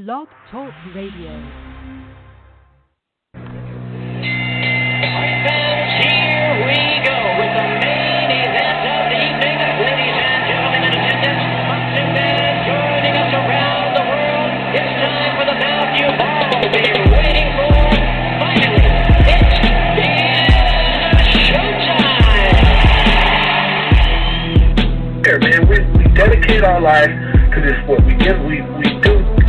Blog Talk Radio. Here we go with the main event of the evening. Ladies and gentlemen in attendance, months and men joining us around the world. It's time for the bout you've all been waiting for. Finally, it is showtime. Here, man, we dedicate our life to this sport. We do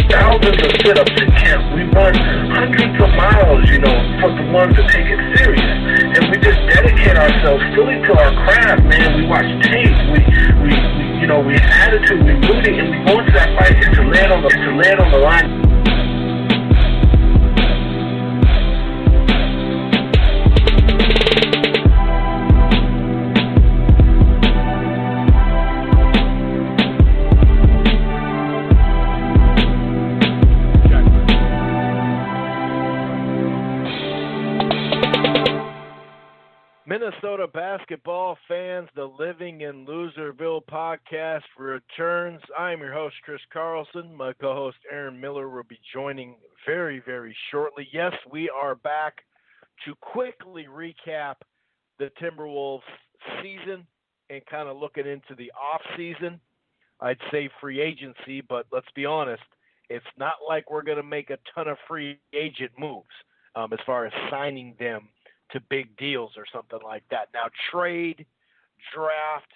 thousands of sit-ups in camp. We run hundreds of miles, for the ones that take it serious. And we just dedicate ourselves fully to our craft, man. We watch tape. We have attitude. We rooting, and we go into that fight to land on the line. Minnesota basketball fans, the Living in Loserville podcast returns. I'm your host, Chris Carlson. My co-host, Aaron Miller, will be joining very, very shortly. Yes, we are back to quickly recap the Timberwolves season and kind of looking into the off-season. I'd say free agency, but let's be honest, it's not like we're going to make a ton of free agent moves as far as signing them to big deals or something like that. Now, trade, draft,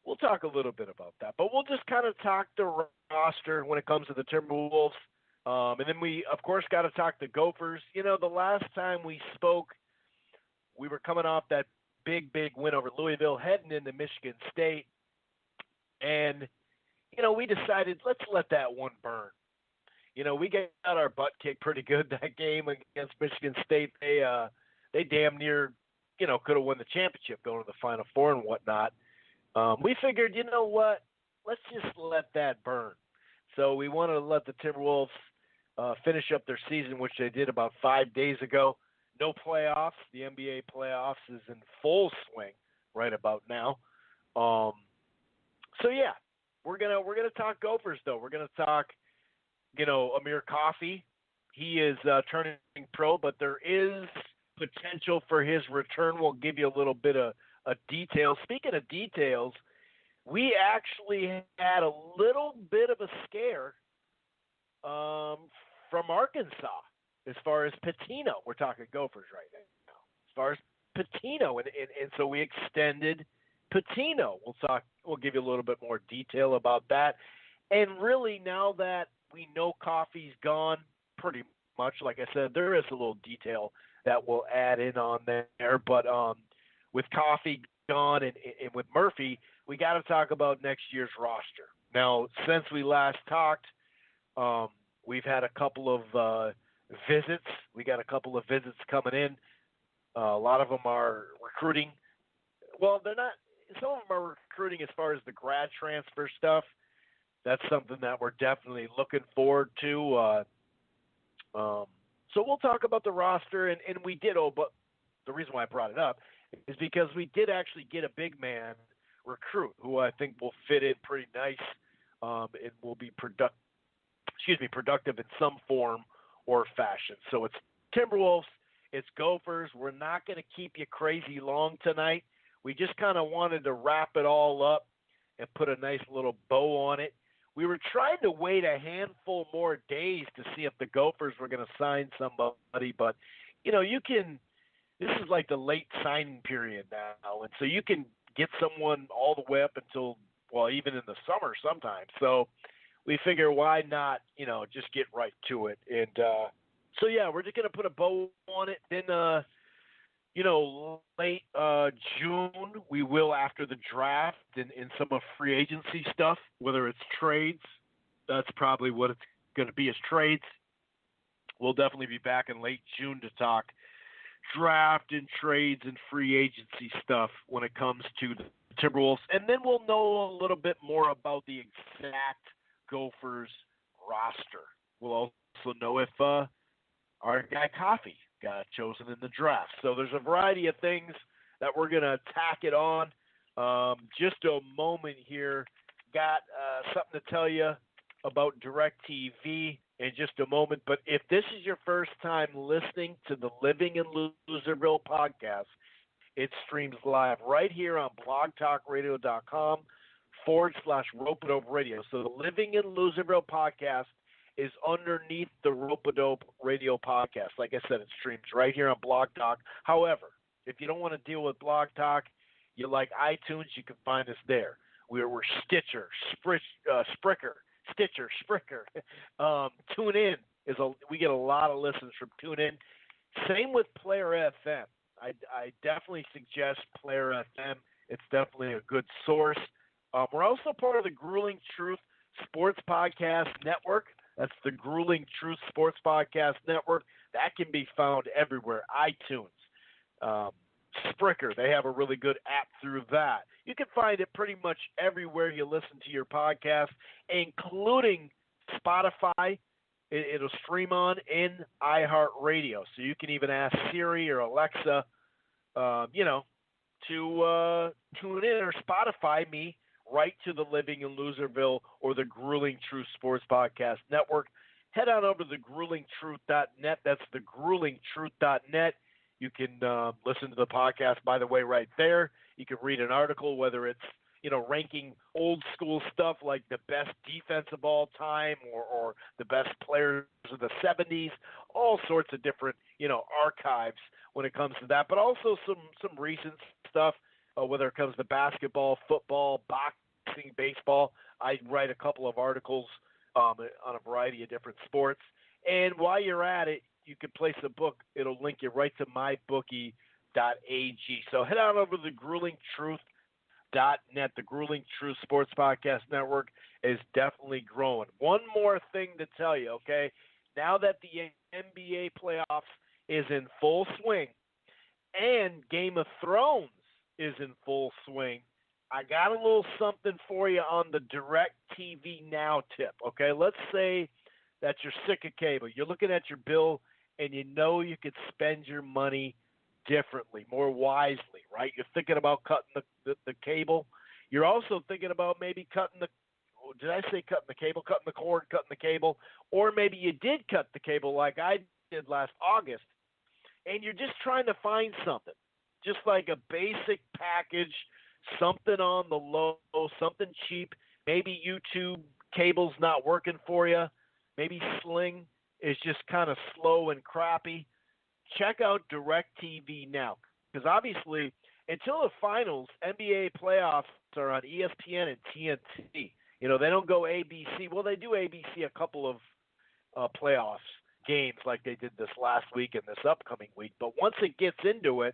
we'll talk a little bit about that. But we'll just kind of talk the roster when it comes to the Timberwolves. And then we, of course, got to talk the Gophers. The last time we spoke, we were coming off that big win over Louisville, heading into Michigan State. And, we decided, let's let that one burn. We got our butt kicked pretty good that game against Michigan State. They damn near, could have won the championship going to the Final Four and whatnot. We figured, you know what, let's just let that burn. So we wanted to let the Timberwolves finish up their season, which they did about 5 days ago. No playoffs. The NBA playoffs is in full swing right about now. So yeah, we're gonna talk Gophers though. We're gonna talk, Amir Coffey. He is turning pro, but there is potential for his return. We'll give you a little bit of detail. Speaking of details, we actually had a little bit of a scare from Arkansas as far as Pitino. We're talking Gophers right now. As far as Pitino, and so we extended Pitino. We'll give you a little bit more detail about that. And really, now that we know Coffey's gone, pretty much, like I said, there is a little detail that we'll add in on there. But with Coffey gone and with Murphy, we got to talk about next year's roster. Now, since we last talked, we've had a couple of visits. We got a couple of visits coming in. A lot of them are recruiting. Well, they're not. Some of them are recruiting as far as the grad transfer stuff. That's something that we're definitely looking forward to. So we'll talk about the roster, and we did. But the reason why I brought it up is because we did actually get a big man recruit who I think will fit in pretty nice and will be productive in some form or fashion. So it's Timberwolves, it's Gophers. We're not going to keep you crazy long tonight. We just kind of wanted to wrap it all up and put a nice little bow on it. We were trying to wait a handful more days to see if the Gophers were going to sign somebody, but this is like the late signing period now, and so you can get someone all the way up until, even in the summer sometimes. So we figure why not, just get right to it. And so yeah, we're just going to put a bow on it. Then late June, we will, after the draft and some of free agency stuff, whether it's trades, that's probably what it's going to be, is trades. We'll definitely be back in late June to talk draft and trades and free agency stuff when it comes to the Timberwolves. And then we'll know a little bit more about the exact Gophers roster. We'll also know if our guy Coffey got chosen in the draft. So there's a variety of things that we're going to tack it on. Just a moment here. Got something to tell you about DirecTV in just a moment. But if this is your first time listening to the Living in Loserville podcast, it streams live right here on blogtalkradio.com/Rope-A-Dope Radio. So the Living in Loserville podcast is underneath the Rope-A-Dope Radio podcast. Like I said, it streams right here on Blog Talk. However, if you don't want to deal with Blog Talk, you like iTunes, you can find us there. We're Stitcher, Spreaker. TuneIn we get a lot of listens from TuneIn. Same with Player FM. I definitely suggest Player FM. It's definitely a good source. We're also part of the Grueling Truth Sports Podcast Network. That's the Grueling Truth Sports Podcast Network. That can be found everywhere. iTunes, Spreaker. They have a really good app through that. You can find it pretty much everywhere you listen to your podcast, including Spotify. It'll stream on in iHeartRadio. So you can even ask Siri or Alexa, to tune in or Spotify me right to the Living in Loserville or the Grueling Truth Sports Podcast Network. Head on over to thegruelingtruth.net. That's thegruelingtruth.net. You can listen to the podcast, by the way, right there. You can read an article, whether it's, ranking old school stuff like the best defense of all time or the best players of the 70s, all sorts of different, archives when it comes to that, but also some recent stuff, whether it comes to basketball, football, boxing, baseball. I write a couple of articles on a variety of different sports. And while you're at it, you can place a book. It'll link you right to mybookie.ag. So head on over to the gruelingtruth.net. The Grueling Truth Sports Podcast Network is definitely growing. One more thing to tell you, okay? Now that the NBA playoffs is in full swing and Game of Thrones is in full swing, I got a little something for you on the DirecTV Now tip, okay? Let's say that you're sick of cable. You're looking at your bill and you know you could spend your money differently, more wisely, right? You're thinking about cutting the cable. You're also thinking about maybe cutting the cord, cutting the cable, or maybe you did cut the cable like I did last August, and you're just trying to find something, just like a basic package, something on the low, something cheap. Maybe YouTube cable's not working for you. Maybe Sling is just kind of slow and crappy. Check out DirecTV Now, because obviously until the finals, NBA playoffs are on ESPN and TNT. They don't go ABC. Well, they do ABC a couple of playoffs games like they did this last week and this upcoming week. But once it gets into it,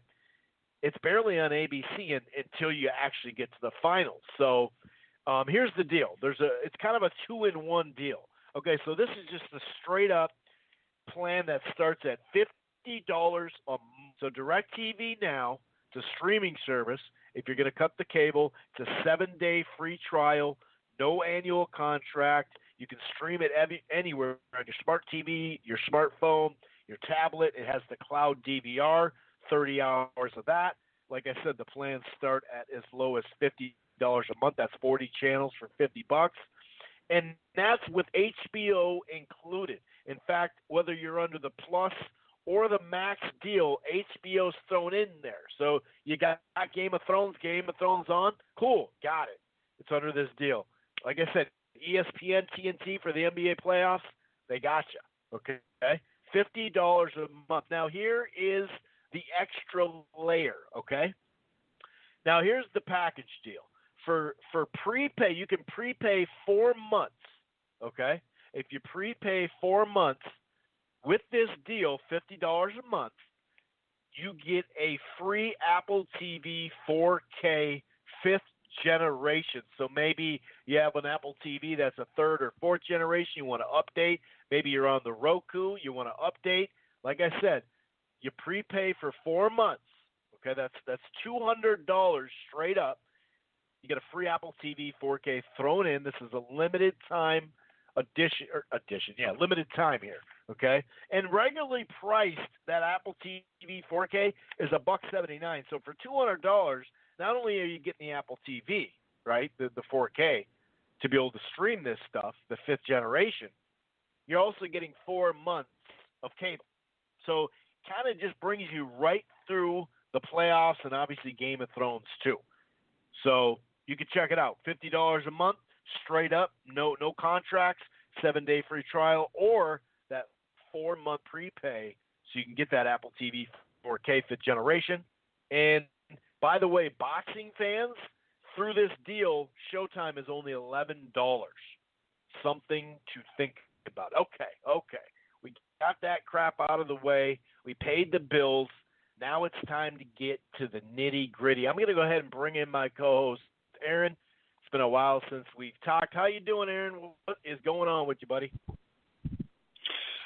it's barely on ABC until you actually get to the finals. So here's the deal. It's kind of a 2-in-1 deal. Okay, so this is just a straight-up plan that starts at $50 a month. So DirecTV Now, it's a streaming service. If you're going to cut the cable, it's a 7-day free trial, no annual contract. You can stream it anywhere on your smart TV, your smartphone, your tablet. It has the cloud DVR, 30 hours of that. Like I said, the plans start at as low as $50 a month. That's 40 channels for $50. And that's with HBO included. In fact, whether you're under the Plus or the Max deal, HBO's thrown in there. So you got Game of Thrones on? Cool, got it. It's under this deal. Like I said, ESPN, TNT for the NBA playoffs, they got you. Okay? $50 a month. Now, here is the extra layer, okay? Now, here's the package deal. For prepay, you can prepay 4 months, okay? If you prepay 4 months with this deal, $50 a month, you get a free Apple TV 4K 5th generation. So maybe you have an Apple TV that's a 3rd or 4th generation, you want to update. Maybe you're on the Roku, you want to update. Like I said, you prepay for 4 months. Okay, that's $200 straight up. You get a free Apple TV 4K thrown in. This is a limited time limited time here. Okay, and regularly priced, that Apple TV 4K is $179. So for $200, not only are you getting the Apple TV, right, the 4K, to be able to stream this stuff, the 5th generation, you're also getting 4 months of cable. So kind of just brings you right through the playoffs and obviously Game of Thrones too. So you can check it out. $50 a month, straight up, no contracts, 7-day free trial, or that 4-month prepay so you can get that Apple TV 4K 5th generation. And by the way, boxing fans, through this deal, Showtime is only $11. Something to think about. Okay. We got that crap out of the way. We paid the bills. Now it's time to get to the nitty-gritty. I'm going to go ahead and bring in my co-host, Aaron. It's been a while since we've talked. How you doing, Aaron? What is going on with you, buddy?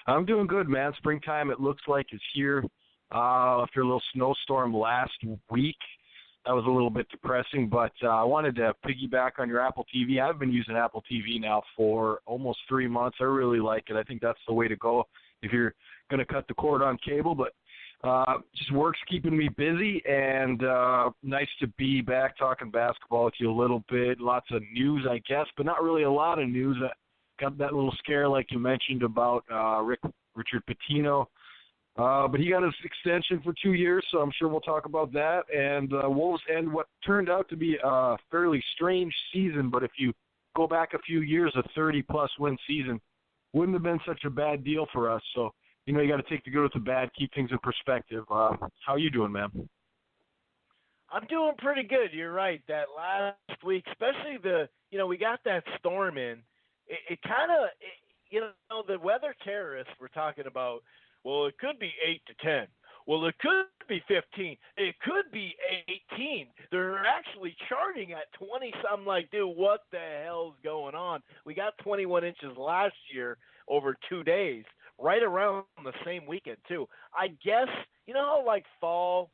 I'm doing good, man. Springtime, it looks like, is here. After a little snowstorm last week, that was a little bit depressing, but I wanted to piggyback on your Apple TV. I've been using Apple TV now for almost 3 months. I really like it. I think that's the way to go if you're going to cut the cord on cable, but just work's keeping me busy, and nice to be back talking basketball with you a little bit. Lots of news, I guess, but not really a lot of news. Got that little scare, like you mentioned, about Richard Pitino. But he got his extension for 2 years, so I'm sure we'll talk about that. And Wolves end what turned out to be a fairly strange season, but if you go back a few years, a 30-plus win season wouldn't have been such a bad deal for us. So, you got to take the good with the bad, keep things in perspective. How you doing, man? I'm doing pretty good. You're right. That last week, especially we got that storm in. It kind of, the weather terrorists were talking about, well, it could be 8 to 10. Well, it could be 15. It could be 18. They're actually charting at 20. So I'm like, dude, what the hell's going on? We got 21 inches last year over 2 days, right around the same weekend, too. I guess, how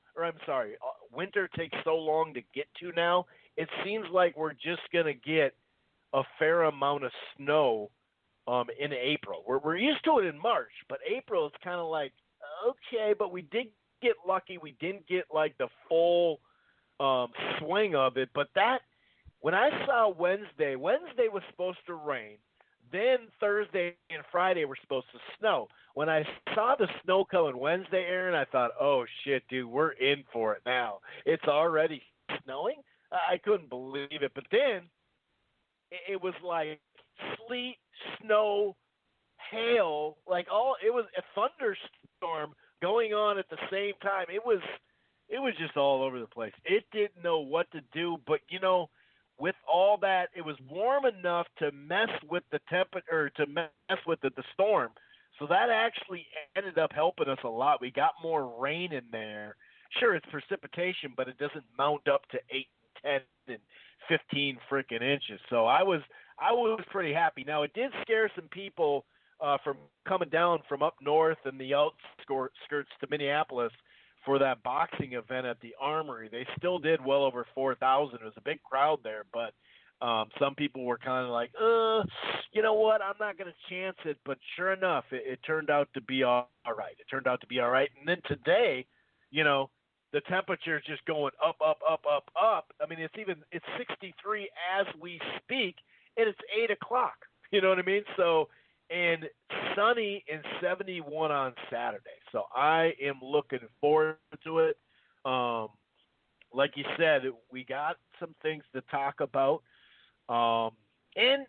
winter takes so long to get to now? It seems like we're just going to get a fair amount of snow in April. We're used to it in March, but April is kind of like, okay, but we did get lucky. We didn't get like the full swing of it. But when I saw Wednesday was supposed to rain. Then Thursday and Friday were supposed to snow. When I saw the snow coming Wednesday, Aaron, I thought, oh, shit, dude, we're in for it now. It's already snowing? I couldn't believe it. But then it was like sleet, snow, hail, it was a thunderstorm going on at the same time. It was just all over the place. It didn't know what to do, but with all that, it was warm enough to mess with the temperature, to mess with the storm. So that actually ended up helping us a lot. We got more rain in there. Sure, it's precipitation, but it doesn't mount up to 8, 10, and 15 freaking inches. So I was pretty happy. Now, it did scare some people from coming down from up north and the outskirts to Minneapolis for that boxing event at the Armory. They still did well over 4,000. It was a big crowd there, but some people were kind of like, you know what, I'm not going to chance it. But sure enough, it turned out to be all right. It turned out to be all right. And then today, the temperature is just going up. I mean, it's 63 as we speak, and it's 8 o'clock. You know what I mean? So, and sunny and 71 on Saturday. So I am looking forward to it. Like you said, we got some things to talk about. And,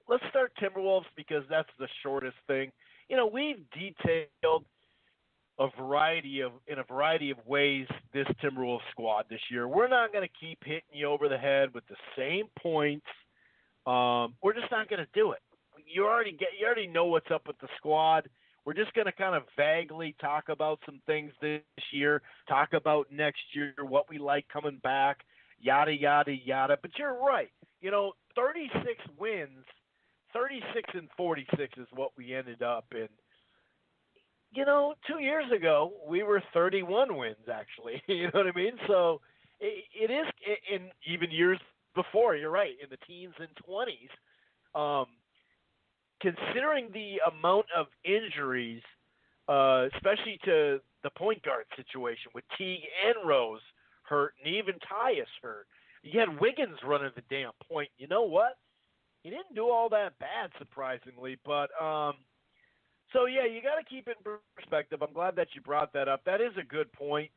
let's start Timberwolves because that's the shortest thing. We've detailed in a variety of ways this Timberwolves squad this year. We're not going to keep hitting you over the head with the same points. We're just not going to do it. You already know what's up with the squad. We're just going to kind of vaguely talk about some things this year, talk about next year, what we like coming back, yada, yada, yada. But you're right. 36 wins, 36 and 46 is what we ended up in. 2 years ago, we were 31 wins, actually. You know what I mean? So it is in even years before, you're right, in the teens and 20s. Considering the amount of injuries, especially to the point guard situation with Teague and Rose hurt and even Tyus hurt. You had Wiggins running the damn point. You know what? He didn't do all that bad, surprisingly, but So, yeah, you got to keep it in perspective. I'm glad that you brought that up. That is a good point.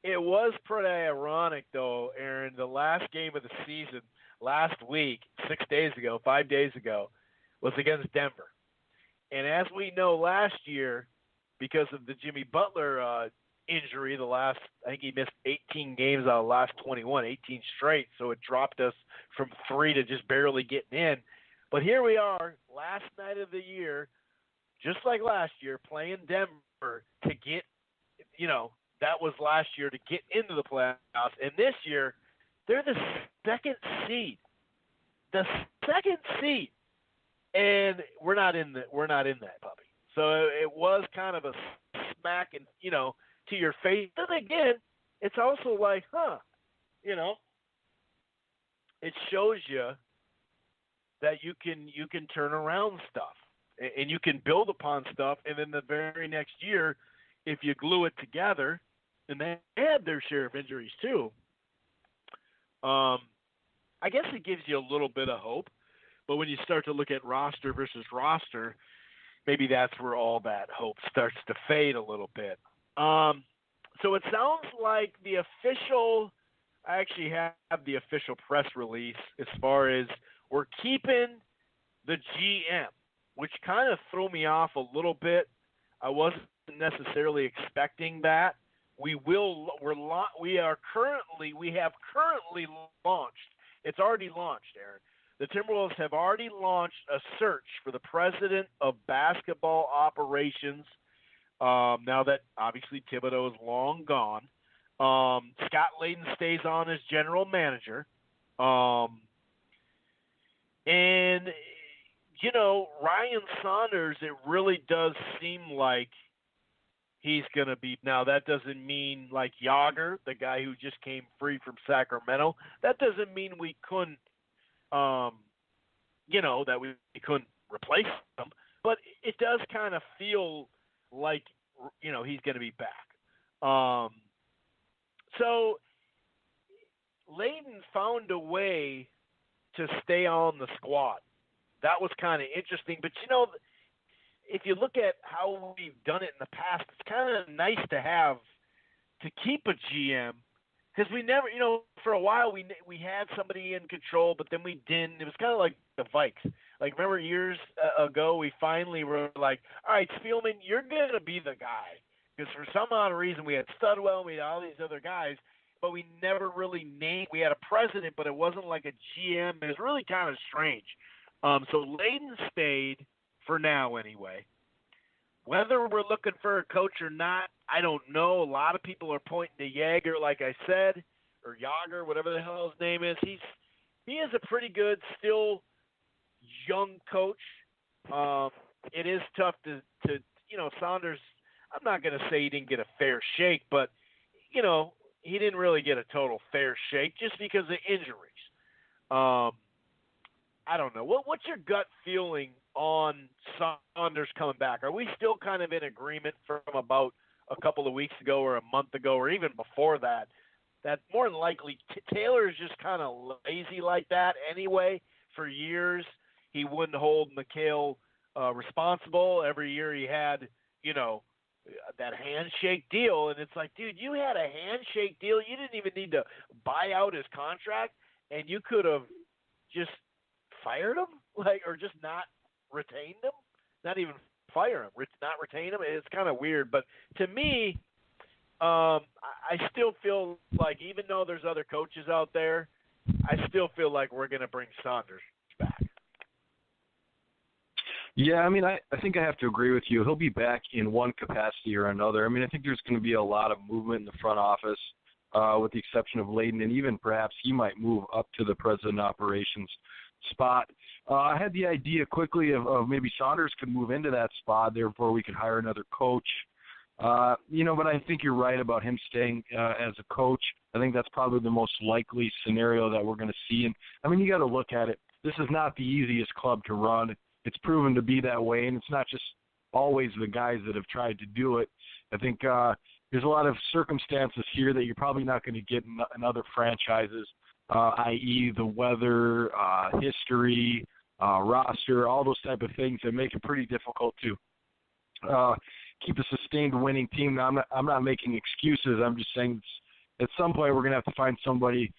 It was pretty ironic, though, Aaron. The last game of the season last week, 5 days ago, was against Denver. And as we know, last year, because of the Jimmy Butler injury, I think he missed 18 games out of the last 21, 18 straight, so it dropped us from 3 to just barely getting in. But here we are, last night of the year, just like last year, playing Denver to get, that was last year to get into the playoffs. And this year, they're the second seed. The second seed. And we're not in that puppy. So it was kind of a smack and, to your face. Then again, it's also like, it shows you that you can turn around stuff. And you can build upon stuff, and then the very next year, if you glue it together, and they had their share of injuries too, I guess it gives you a little bit of hope. But when you start to look at roster versus roster, maybe that's where all that hope starts to fade a little bit. So it sounds like I actually have the official press release as far as we're keeping the GM, which kind of threw me off a little bit. I wasn't necessarily expecting that. We have currently launched. It's already launched, Aaron. The Timberwolves have already launched a search for the president of basketball operations. Now that obviously Thibodeau is long gone, Scott Layden stays on as general manager, and Ryan Saunders, it really does seem like he's going to be. Now, that doesn't mean like Yager, the guy who just came free from Sacramento. That doesn't mean we couldn't, that we couldn't replace him. But it does kind of feel like, he's going to be back. So Layden found a way to stay on the squad. That was kind of interesting. But, if you look at how we've done it in the past, it's kind of nice to keep a GM because we never, for a while we had somebody in control, but then we didn't. It was kind of like the Vikes. Like, remember years ago, we finally were like, all right, Spielman, you're going to be the guy. Because for some odd reason, we had Studwell, we had all these other guys, but we never really named. We had a president, but it wasn't like a GM. It was really kind of strange. So Layden stayed for now anyway. Whether we're looking for a coach or not, I don't know. A lot of people are pointing to Yager, like I said, or Yager, whatever the hell his name is. He is a pretty good, still young coach. It is tough to Saunders. I'm not going to say he didn't get a fair shake, but he didn't really get a total fair shake just because of injuries. I don't know. What's your gut feeling on Saunders coming back? Are we still kind of in agreement from about a couple of weeks ago or a month ago or even before that more than likely Taylor is just kind of lazy like that anyway? For years, he wouldn't hold McHale responsible. Every year he had, that handshake deal. And it's like, dude, you had a handshake deal. You didn't even need to buy out his contract, and you could have just fired him, or just not retained him. Not even fire him, not retain him. It's kind of weird. But to me, I still feel like even though there's other coaches out there, I still feel like we're going to bring Saunders back. Yeah, I think I have to agree with you. He'll be back in one capacity or another. I think there's going to be a lot of movement in the front office, with the exception of Layden, and even perhaps he might move up to the president of operations spot. I had the idea quickly of maybe Saunders could move into that spot, therefore we could hire another coach. But I think you're right about him staying as a coach. I think that's probably the most likely scenario that we're going to see. And, you got to look at it. This is not the easiest club to run. It's proven to be that way, and it's not just always the guys that have tried to do it. I think there's a lot of circumstances here that you're probably not going to get in other franchises, i.e. the weather, history, roster, all those type of things that make it pretty difficult to keep a sustained winning team. Now, I'm not making excuses. I'm just saying at some point we're going to have to find somebody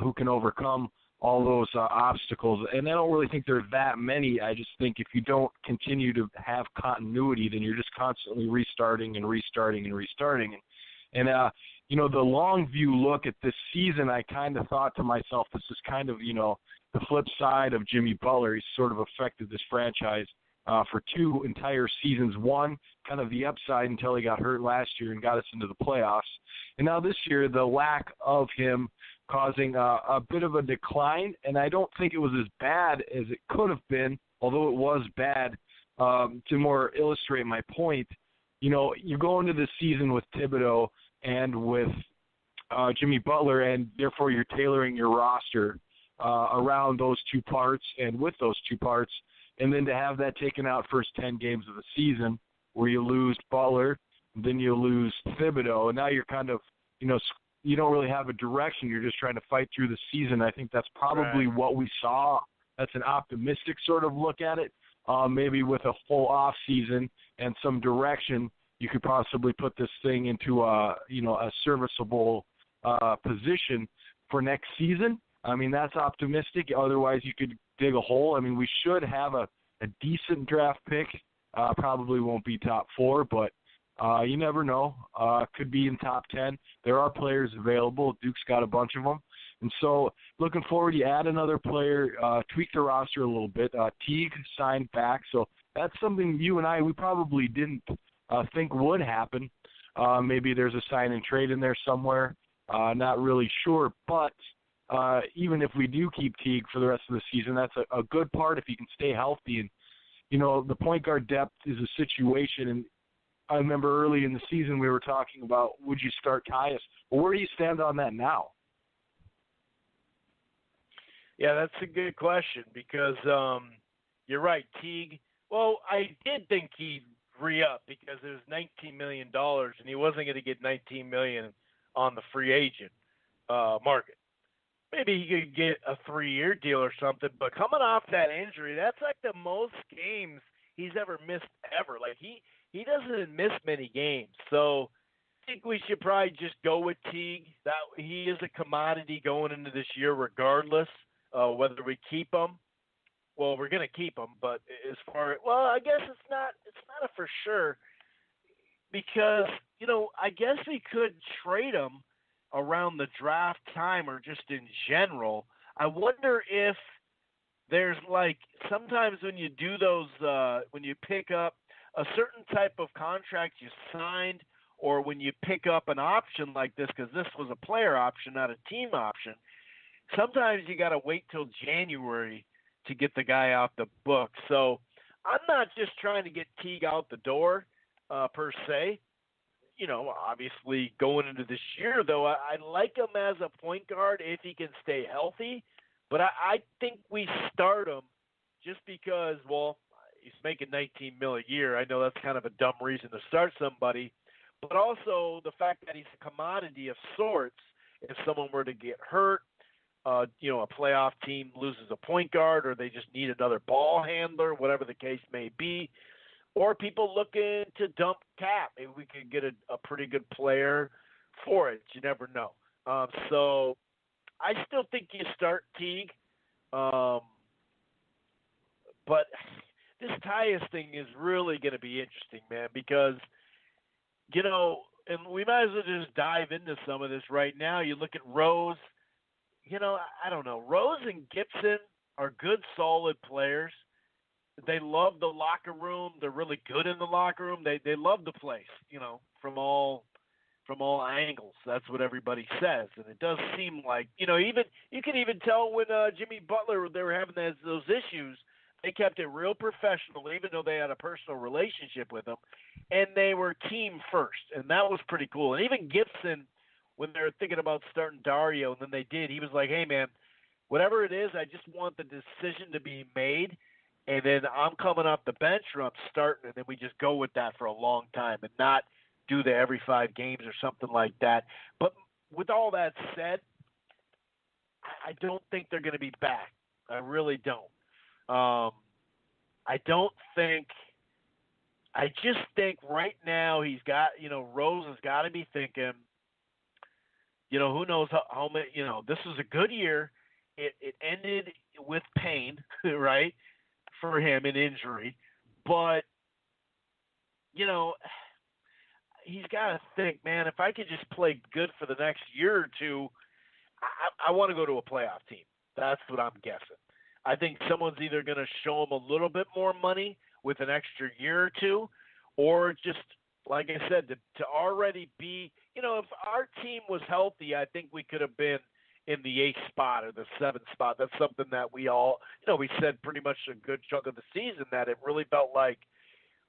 who can overcome all those obstacles. And I don't really think there are that many. I just think if you don't continue to have continuity, then you're just constantly restarting. And, the long view look at this season, I kind of thought to myself, this is kind of, the flip side of Jimmy Butler. He's sort of affected this franchise for 2 entire seasons. One, kind of the upside until he got hurt last year and got us into the playoffs. And now this year, the lack of him causing a bit of a decline, and I don't think it was as bad as it could have been, although it was bad. To more illustrate my point, you go into this season with Thibodeau and with Jimmy Butler, and therefore you're tailoring your roster around those 2 parts and with those 2 parts, and then to have that taken out first 10 games of the season where you lose Butler, then you lose Thibodeau, and now you're kind of, you don't really have a direction. You're just trying to fight through the season. I think that's probably what we saw. That's an optimistic sort of look at it. Maybe with a full off season and some direction, you could possibly put this thing into a serviceable position for next season. I mean, that's optimistic. Otherwise, you could dig a hole. I mean, we should have a decent draft pick. Probably won't be top 4, but you never know. Could be in top 10. There are players available. Duke's got a bunch of them. And so looking forward, you add another player, tweak the roster a little bit. Teague signed back. So that's something you and we probably didn't think would happen. Maybe there's a sign and trade in there somewhere. Not really sure. But even if we do keep Teague for the rest of the season, that's a good part if he can stay healthy. And, the point guard depth is a situation. And I remember early in the season we were talking about, would you start Tyus? Well, where do you stand on that now? Yeah, that's a good question because you're right, Teague. Well, I did think he'd re-up because it was $19 million, and he wasn't going to get $19 million on the free agent market. Maybe he could get a 3-year deal or something, but coming off that injury, that's like the most games he's ever missed ever. Like he doesn't miss many games, so I think we should probably just go with Teague. That he is a commodity going into this year, regardless whether we keep him. Well, we're going to keep him, but as far I guess it's not a for sure because I guess we could trade him around the draft time or just in general. I wonder if there's sometimes when you do those when you pick up a certain type of contract you signed, or when you pick up an option like this, because this was a player option, not a team option, sometimes you got to wait till January to get the guy off the book. So I'm not just trying to get Teague out the door per se. Obviously going into this year, though, I like him as a point guard if he can stay healthy. But I think we start him just because, he's making $19 million a year. I know that's kind of a dumb reason to start somebody. But also the fact that he's a commodity of sorts. If someone were to get hurt, a playoff team loses a point guard, or they just need another ball handler, whatever the case may be, or people looking to dump cap. Maybe we could get a pretty good player for it. You never know. So I still think you start Teague. But this Tyus thing is really going to be interesting, man, because, and we might as well just dive into some of this right now. You look at Rose. I don't know. Rose and Gibson are good, solid players. They love the locker room. They're really good in the locker room. They love the place, from all angles. That's what everybody says. And it does seem like, even you can even tell when Jimmy Butler, they were having those issues, they kept it real professional, even though they had a personal relationship with him, and they were team first. And that was pretty cool. And even Gibson, when they were thinking about starting Dario, and then they did, he was like, hey, man, whatever it is, I just want the decision to be made. And then I'm coming off the bench or I'm starting, and then we just go with that for a long time and not do the every 5 games or something like that. But with all that said, I don't think they're going to be back. I really don't. I don't think I just think right now he's got, Rose has got to be thinking, who knows how many, this was a good year. It ended with pain, right, for him, an injury. But, he's got to think, man, if I could just play good for the next year or two, I want to go to a playoff team. That's what I'm guessing. I think someone's either going to show him a little bit more money with an extra year or two, or just, like I said, to already be, if our team was healthy, I think we could have been in the 8th spot or the 7th spot. That's something that we all, we said pretty much a good chunk of the season, that it really felt like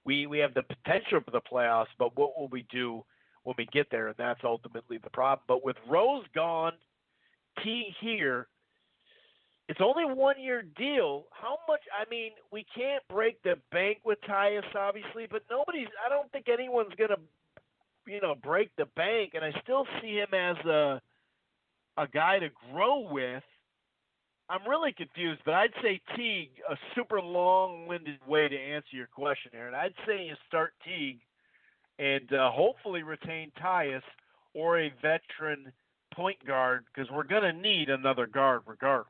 we have the potential for the playoffs, but what will we do when we get there? And that's ultimately the problem. But with Rose gone, Teague here, it's only 1-year deal. How much? I mean, we can't break the bank with Tyus, obviously, but I don't think anyone's going to, break the bank. And I still see him as a guy to grow with. I'm really confused, but I'd say Teague, a super long-winded way to answer your question, Aaron. I'd say you start Teague and hopefully retain Tyus or a veteran point guard, because we're going to need another guard regardless.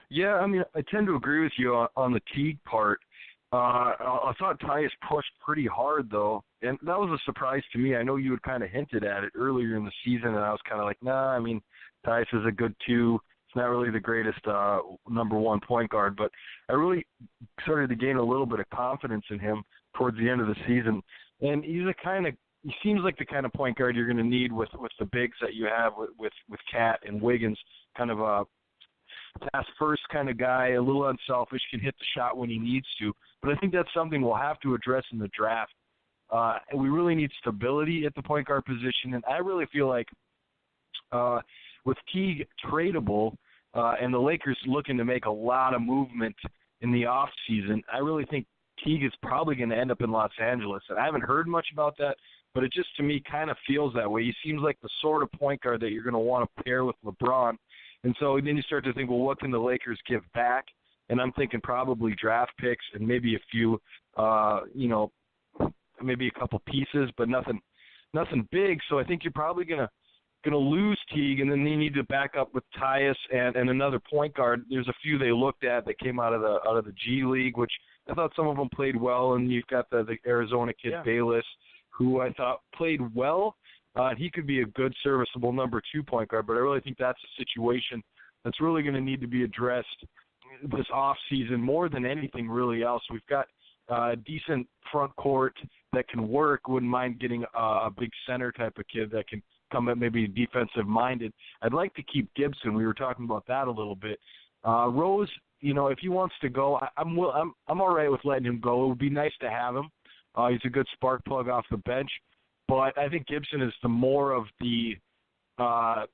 Yeah, I mean, I tend to agree with you on the Teague part. I thought Tyus pushed pretty hard, though, and that was a surprise to me. I know you had kind of hinted at it earlier in the season, and I was kind of like, nah, I mean, Tyus is a good 2. It's not really the greatest number 1 point guard, but I really started to gain a little bit of confidence in him towards the end of the season. And he seems like the kind of point guard you're going to need with the bigs that you have with Cat and Wiggins, kind of a pass first kind of guy, a little unselfish, can hit the shot when he needs to. But I think that's something we'll have to address in the draft. And we really need stability at the point guard position. And I really feel like with Teague tradable and the Lakers looking to make a lot of movement in the offseason, I really think Teague is probably going to end up in Los Angeles. And I haven't heard much about that, but it just to me kind of feels that way. He seems like the sort of point guard that you're going to want to pair with LeBron. And so then you start to think, well, what can the Lakers give back? And I'm thinking probably draft picks and maybe a few, maybe a couple pieces, but nothing big. So I think you're probably gonna lose Teague, and then you need to back up with Tyus and another point guard. There's a few they looked at that came out of the G League, which I thought some of them played well. And you've got the Arizona kid Bayless, who I thought played well. He could be a good, serviceable number 2 point guard, but I really think that's a situation that's really going to need to be addressed this offseason more than anything really else. We've got a decent front court that can work. Wouldn't mind getting a big center type of kid that can come at maybe defensive-minded. I'd like to keep Gibson. We were talking about that a little bit. Rose, if he wants to go, I'm all right with letting him go. It would be nice to have him. He's a good spark plug off the bench. But I think Gibson is the more of the, I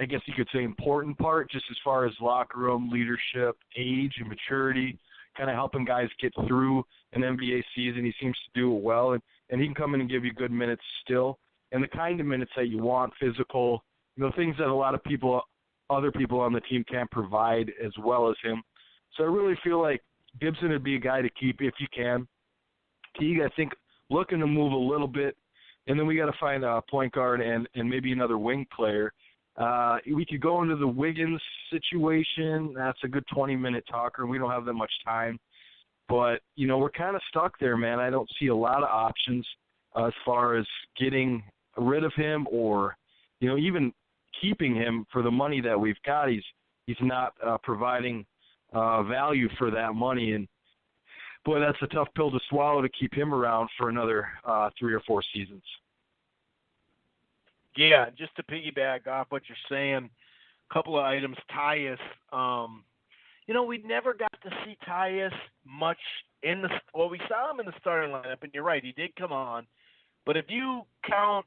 guess you could say, important part, just as far as locker room, leadership, age, and maturity, kind of helping guys get through an NBA season. He seems to do it well, and he can come in and give you good minutes still, and the kind of minutes that you want, physical, things that a lot of other people on the team can't provide as well as him. So I really feel like Gibson would be a guy to keep if you can. Teague, I think, looking to move a little bit. And then we got to find a point guard and maybe another wing player. We could go into the Wiggins situation. That's a good 20-minute talker. We don't have that much time. But, we're kind of stuck there, man. I don't see a lot of options as far as getting rid of him or, even keeping him for the money that we've got. He's not providing value for that money. And, boy, that's a tough pill to swallow to keep him around for another 3 or 4 seasons. Yeah, just to piggyback off what you're saying, a couple of items. Tyus, we never got to see Tyus much we saw him in the starting lineup, and you're right, he did come on. But if you count,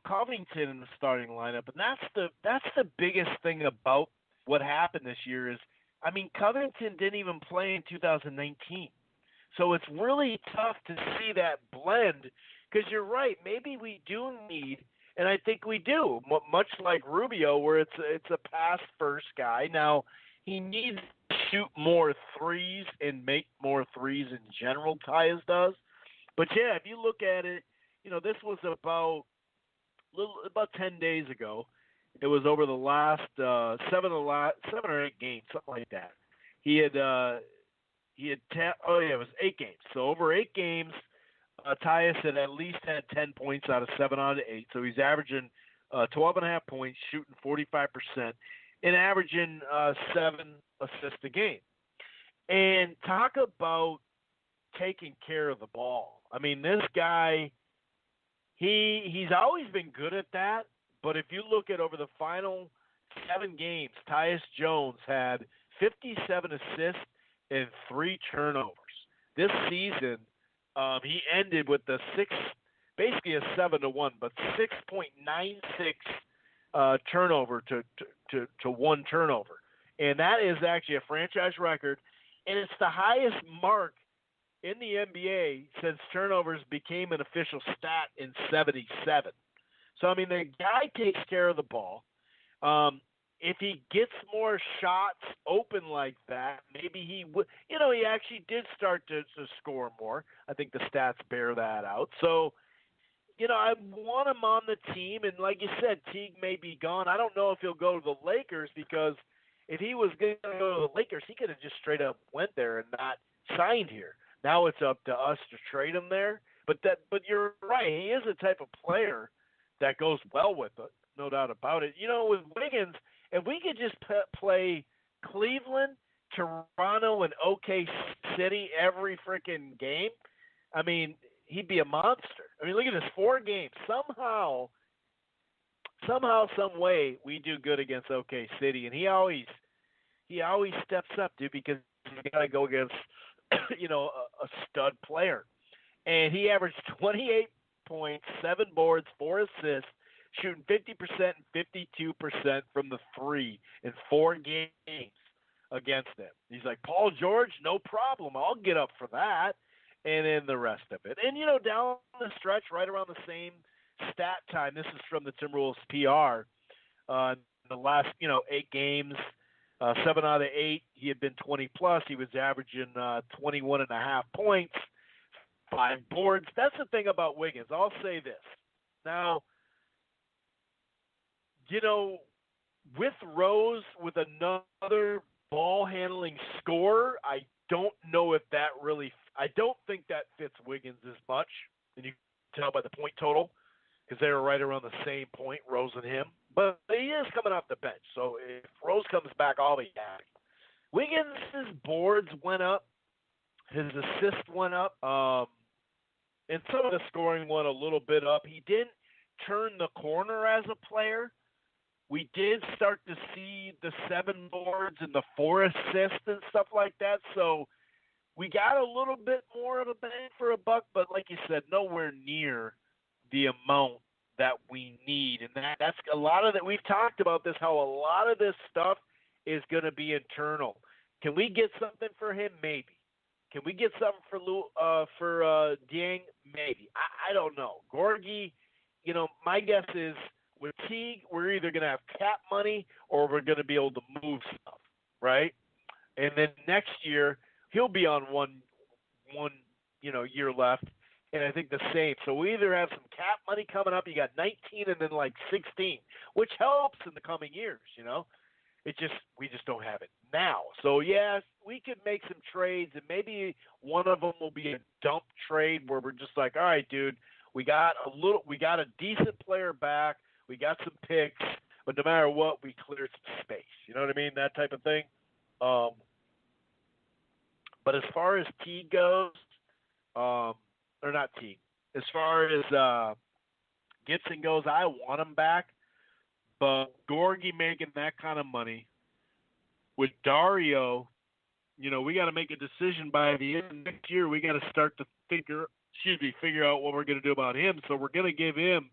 Covington in the starting lineup, and that's the biggest thing about what happened this year is, Covington didn't even play in 2019. So it's really tough to see that blend because you're right. Maybe we do need, and I think we do, much like Rubio, where it's a pass-first guy. Now, he needs shoot more threes and make more threes in general, Tyus does. But, yeah, if you look at it, this was about 10 days ago. It was over the last 7 or 8 games, something like that. It was 8 games. So over 8 games, Tyus had at least had 10 points out of 7 out of 8. So he's averaging 12.5 points, shooting 45%, and averaging 7 assists a game. And talk about taking care of the ball. I mean, this guy, he's always been good at that. But if you look at over the final 7 games, Tyus Jones had 57 assists and 3 turnovers. This season, he ended with basically a 7-1, but 6.96 turnover to 1 turnover. And that is actually a franchise record, and it's the highest mark in the NBA since turnovers became an official stat in 77. So, I mean, the guy takes care of the ball. If he gets more shots open like that, maybe he would. He actually did start to score more. I think the stats bear that out. So, I want him on the team. And like you said, Teague may be gone. I don't know if he'll go to the Lakers, because if he was going to go to the Lakers, he could have just straight up went there and not signed here. Now it's up to us to trade him there. But you're right. He is the type of player that goes well with it, no doubt about it. With Wiggins, if we could just play Cleveland, Toronto, and OK City every freaking game, I mean, he'd be a monster. I mean, look at this, 4 games. Somehow, some way, we do good against OK City, and he always steps up, dude, because you got to go against, a stud player. And he averaged 28 points, 7 boards, 4 assists, shooting 50% and 52% from the 3 in 4 games against them. He's like, Paul George, no problem. I'll get up for that. And then the rest of it. And, down the stretch, right around the same stat time, this is from the Timberwolves PR, the last, 8 games, 7 out of 8, he had been 20-plus. He was averaging 21.5 points, 5 boards. That's the thing about Wiggins. I'll say this. Now, with Rose, with another ball-handling scorer, I don't know if that really – I don't think that fits Wiggins as much. And you can tell by the point total, because they were right around the same point, Rose and him. But he is coming off the bench. So if Rose comes back, I'll be happy. Wiggins' boards went up. His assist went up. And some of the scoring went a little bit up. He didn't turn the corner as a player. We did start to see the 7 boards and the 4 assists and stuff like that. So we got a little bit more of a bang for a buck, but like you said, nowhere near the amount that we need. And that's a lot of that. We've talked about this, how a lot of this stuff is going to be internal. Can we get something for him? Maybe. Can we get something for Dieng? Maybe. I don't know. Gorgie, my guess is with Teague, we're either going to have cap money or we're going to be able to move stuff, right? And then next year, he'll be on one year left, and I think the same. So we either have some cap money coming up, you got 19 and then like 16, which helps in the coming years, we just don't have it now. So yes, we could make some trades, and maybe one of them will be a dump trade where we're just like, all right, dude, we got a decent player back, we got some picks, but no matter what, we cleared some space. You know what I mean? That type of thing. But as far as Teague goes, or not Teague, as far as Gibson goes, I want him back. But Gorgie making that kind of money with Dario, we got to make a decision by the end of next year. We got to start to figure out what we're going to do about him. So we're going to give him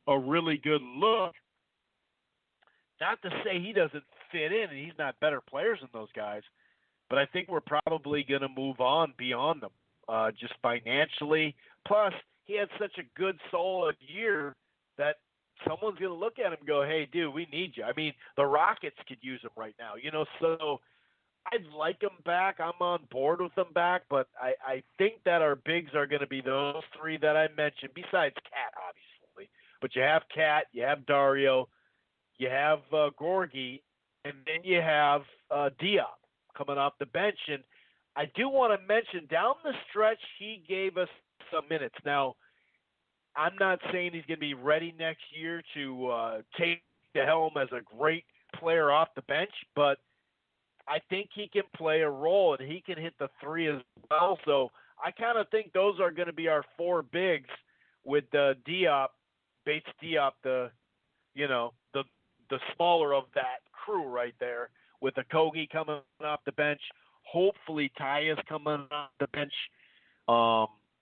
a really good look. Not to say he doesn't fit in and he's not better players than those guys, but I think we're probably going to move on beyond them, just financially. Plus, he had such a good solid year that someone's going to look at him and go, hey, dude, we need you. I mean, the Rockets could use him right now, So I'd like them back. I'm on board with them back, but I think that our bigs are going to be those three that I mentioned, besides Cat, obviously. But you have Cat, you have Dario, you have Gorgie, and then you have Diop coming off the bench. And I do want to mention, down the stretch, he gave us some minutes. Now, I'm not saying he's going to be ready next year to take the helm as a great player off the bench, but I think he can play a role, and he can hit the three as well. So I kind of think those are going to be our four bigs with Diop, Bates Diop, the smaller of that crew right there, with Okogie coming off the bench. Hopefully Ty is coming off the bench.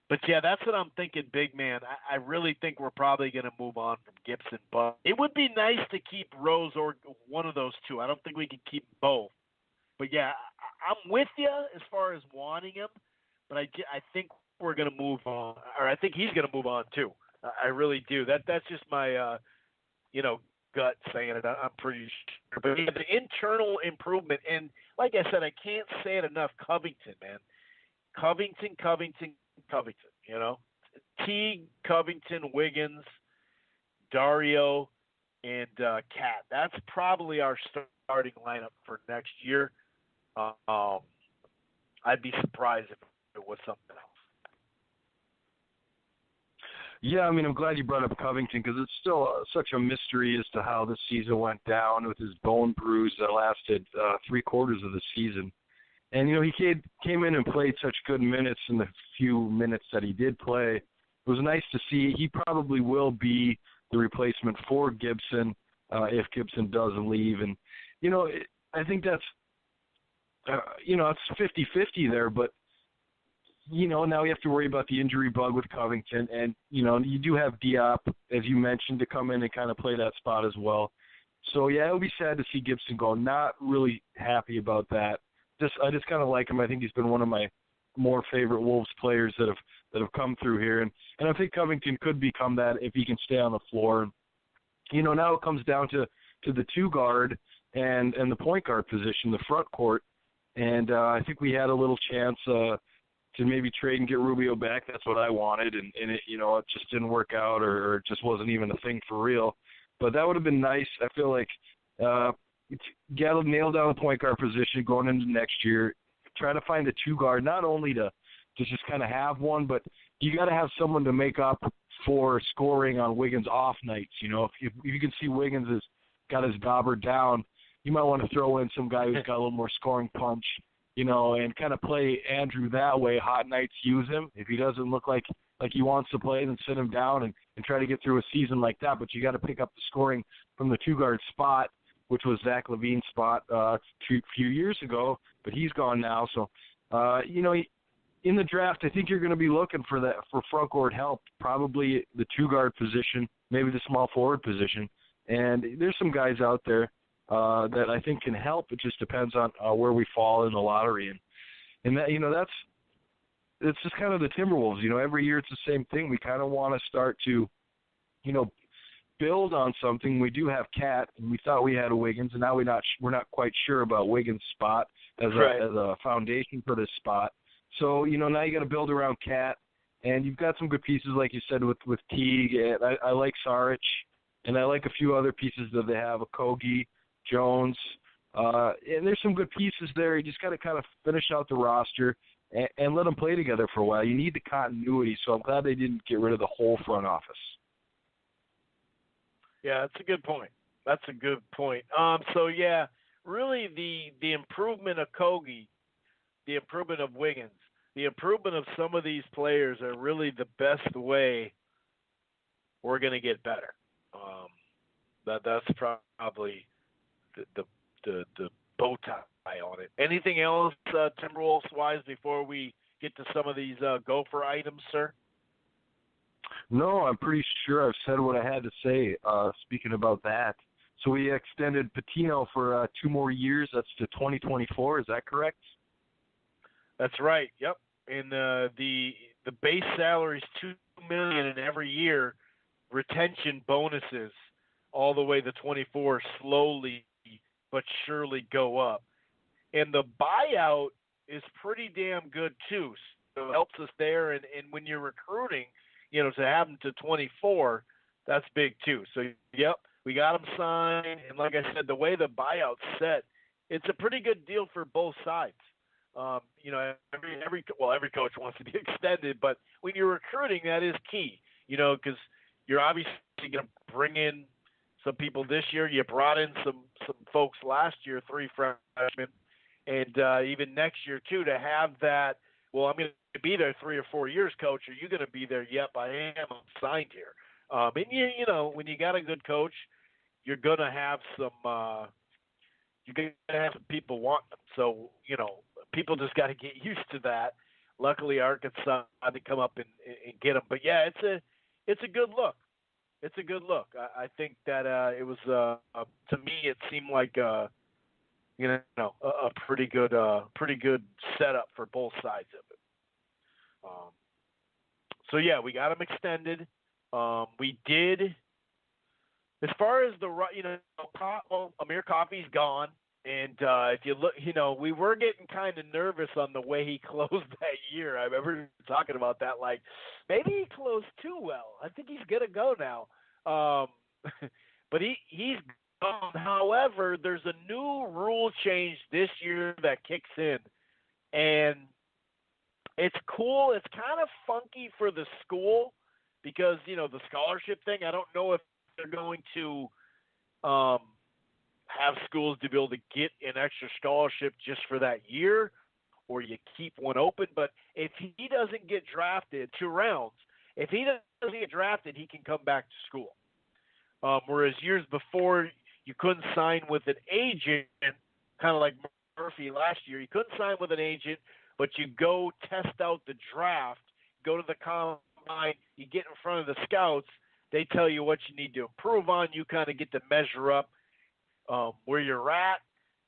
But, yeah, that's what I'm thinking, big man. I really think we're probably going to move on from Gibson. But it would be nice to keep Rose or one of those two. I don't think we can keep both. But, yeah, I'm with you as far as wanting him, but I think we're going to move on, or I think he's going to move on too. I really do. That's just my, gut saying it. I'm pretty sure. But yeah, the internal improvement, and like I said, I can't say it enough, Covington, man. Covington, Teague, Covington, Wiggins, Dario, and Cat. That's probably our starting lineup for next year. I'd be surprised if it was something else. Yeah, I mean, I'm glad you brought up Covington because it's still such a mystery as to how this season went down with his bone bruise that lasted 3/4 of the season. And, he came in and played such good minutes in the few minutes that he did play. It was nice to see. He probably will be the replacement for Gibson if Gibson doesn't leave. And, I think that's, it's 50-50 there, but, now you have to worry about the injury bug with Covington. And, you do have Diop, as you mentioned, to come in and kind of play that spot as well. So, yeah, it would be sad to see Gibson go. Not really happy about that. I just kind of like him. I think he's been one of my more favorite Wolves players that have come through here. And I think Covington could become that if he can stay on the floor. Now it comes down to the two guard and the point guard position, the front court. And I think we had a little chance to maybe trade and get Rubio back. That's what I wanted, and it, it just didn't work out, or it just wasn't even a thing for real. But that would have been nice. I feel like Gatto nailed down the point guard position going into next year. Try to find a two guard, not only to just kind of have one, but you got to have someone to make up for scoring on Wiggins' off nights. If you can see Wiggins has got his dauber down, you might want to throw in some guy who's got a little more scoring punch. And kind of play Andrew that way. Hot nights, use him. If he doesn't look like he wants to play, then sit him down and try to get through a season like that. But you got to pick up the scoring from the two-guard spot, which was Zach LaVine's spot a few years ago, but he's gone now. So, in the draft, I think you're going to be looking for front court help, probably the two-guard position, maybe the small forward position. And there's some guys out there that I think can help. It just depends on where we fall in the lottery. And that, it's just kind of the Timberwolves. Every year it's the same thing. We kind of want to start to, build on something. We do have Cat, and we thought we had a Wiggins, and now we're not quite sure about Wiggins' spot as a foundation for this spot. So, now you got to build around Cat, and you've got some good pieces, like you said, with Teague. And I like Saric, and I like a few other pieces that they have, Okogie, Jones, and there's some good pieces there. You just got to kind of finish out the roster and let them play together for a while. You need the continuity, so I'm glad they didn't get rid of the whole front office. Yeah, that's a good point. So, yeah, really the improvement of Okogie, the improvement of Wiggins, the improvement of some of these players are really the best way we're going to get better. That's probably the bow tie on it. Anything else Timberwolves-wise before we get to some of these Gopher items, sir? No, I'm pretty sure I've said what I had to say speaking about that. So we extended Patino for 2 more years. That's to 2024. Is that correct? That's right. Yep. And the base salary is $2 million, and every year retention bonuses all the way to 24 slowly but surely go up. And the buyout is pretty damn good too. So it helps us there. And when you're recruiting, to have him to 24, that's big too. So, yep, we got him signed. And like I said, the way the buyout's set, it's a pretty good deal for both sides. Every coach wants to be extended, but when you're recruiting, that is key, because you're obviously going to bring in some people this year. You brought in some folks last year, 3 freshmen, and even next year too, to have that. Well, I'm going to be there 3 or 4 years, coach. Are you going to be there? Yep, I am. I'm signed here. And when you got a good coach, you're going to have some. You're going to have some people wanting them. So people just got to get used to that. Luckily, Arkansas had to come up and get them. But yeah, it's a good look. It's a good look. I think that it was to me it seemed like a pretty good setup for both sides of it. So yeah, we got him extended. We did. As far as Amir Coffey's gone, and if you look, we were getting kind of nervous on the way he closed that year. I remember talking about that, like maybe he closed too well. I think he's gonna go now, but he's gone. However, there's a new rule change this year that kicks in, and it's cool. It's kind of funky for the school because the scholarship thing. I don't know if they're going to have schools to be able to get an extra scholarship just for that year, or you keep one open. But if he doesn't get drafted 2 rounds, if he doesn't get drafted, he can come back to school. Whereas years before, you couldn't sign with an agent, kind of like Murphy last year. You couldn't sign with an agent, but you go test out the draft, go to the combine, you get in front of the scouts. They tell you what you need to improve on. You kind of get to measure up where you're at,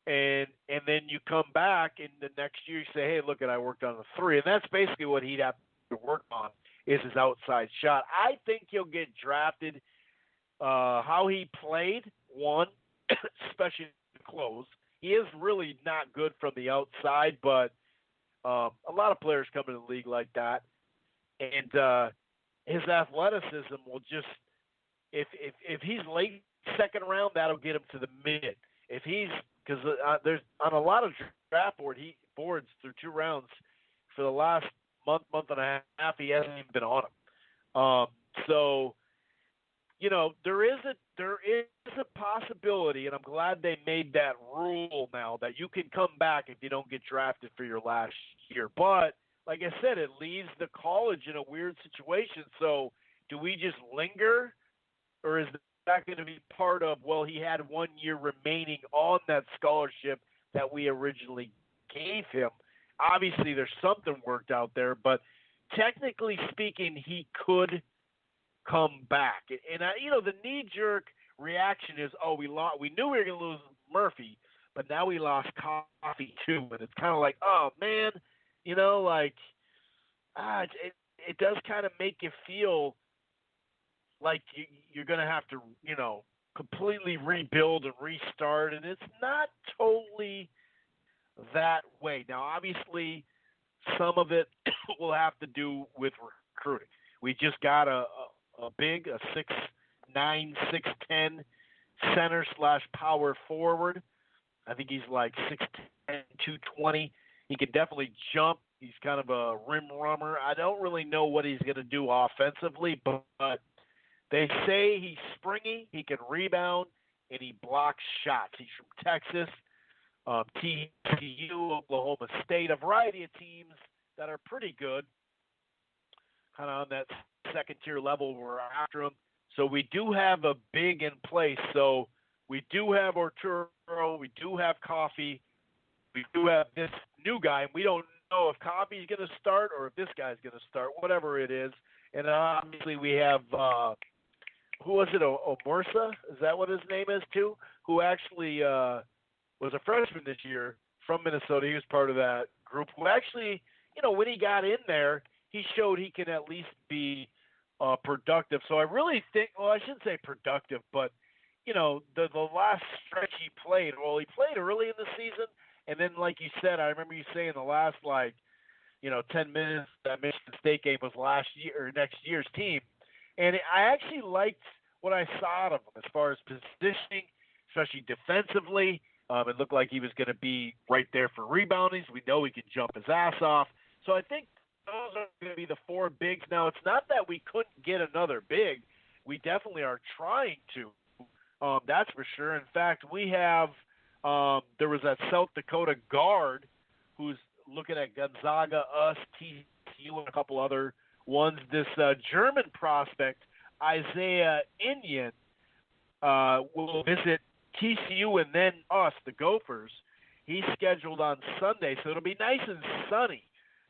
and then you come back in the next year. You say, hey, look, I worked on the 3, and that's basically what he'd have to work on is his outside shot. I think he'll get drafted. How he played, one, especially the close. He is really not good from the outside, but a lot of players come into the league like that, and his athleticism will just if he's late second round, that'll get him to the mid. If he's because there's on a lot of draft boards through 2 rounds for the last month and a half, he hasn't even been on them. So there is a possibility, and I'm glad they made that rule now that you can come back if you don't get drafted for your last year. But like I said, it leaves the college in a weird situation. So do we just linger, or is that going to be part of, well, he had 1 year remaining on that scholarship that we originally gave him? Obviously, there's something worked out there, but technically speaking, he could come back. And the knee-jerk reaction is, we knew we were going to lose Murphy, but now we lost Coffey too. And it's kind of like, oh, man, it does kind of make you feel like you're going to have to, completely rebuild and restart. And it's not totally that way. Now, obviously, some of it will have to do with recruiting. We just got a 6'9", 6'10" center / power forward. I think he's like 6'10", 220. He can definitely jump. He's kind of a rim runner. I don't really know what he's going to do offensively, but they say he's springy, he can rebound, and he blocks shots. He's from Texas, TCU, Oklahoma State, a variety of teams that are pretty good, kind of on that second-tier level. We're after him. So we do have a big in place. So we do have Arturo, we do have Coffey, we do have this new guy. We don't know if Coffey's going to start or if this guy's going to start, whatever it is. And obviously we have who was it? Omursa? Is that what his name is too? Who actually was a freshman this year from Minnesota. He was part of that group. Who actually, when he got in there, he showed he can at least be productive. So I really think, well, I shouldn't say productive, but the last stretch he played, well, he played early in the season, And then, like you said, I remember you saying the last 10 minutes that Michigan State game was last year or next year's team, and I actually liked what I saw out of him as far as positioning, especially defensively. It looked like he was going to be right there for rebounding. We know he can jump his ass off. So I think those are going to be the four bigs. Now, it's not that we couldn't get another big. We definitely are trying to. That's for sure. In fact, we have there was that South Dakota guard who's looking at Gonzaga, us, TCU, and a couple other ones. This German prospect, Isaiah Inyan, will visit TCU and then us, the Gophers. He's scheduled on Sunday, so it'll be nice and sunny.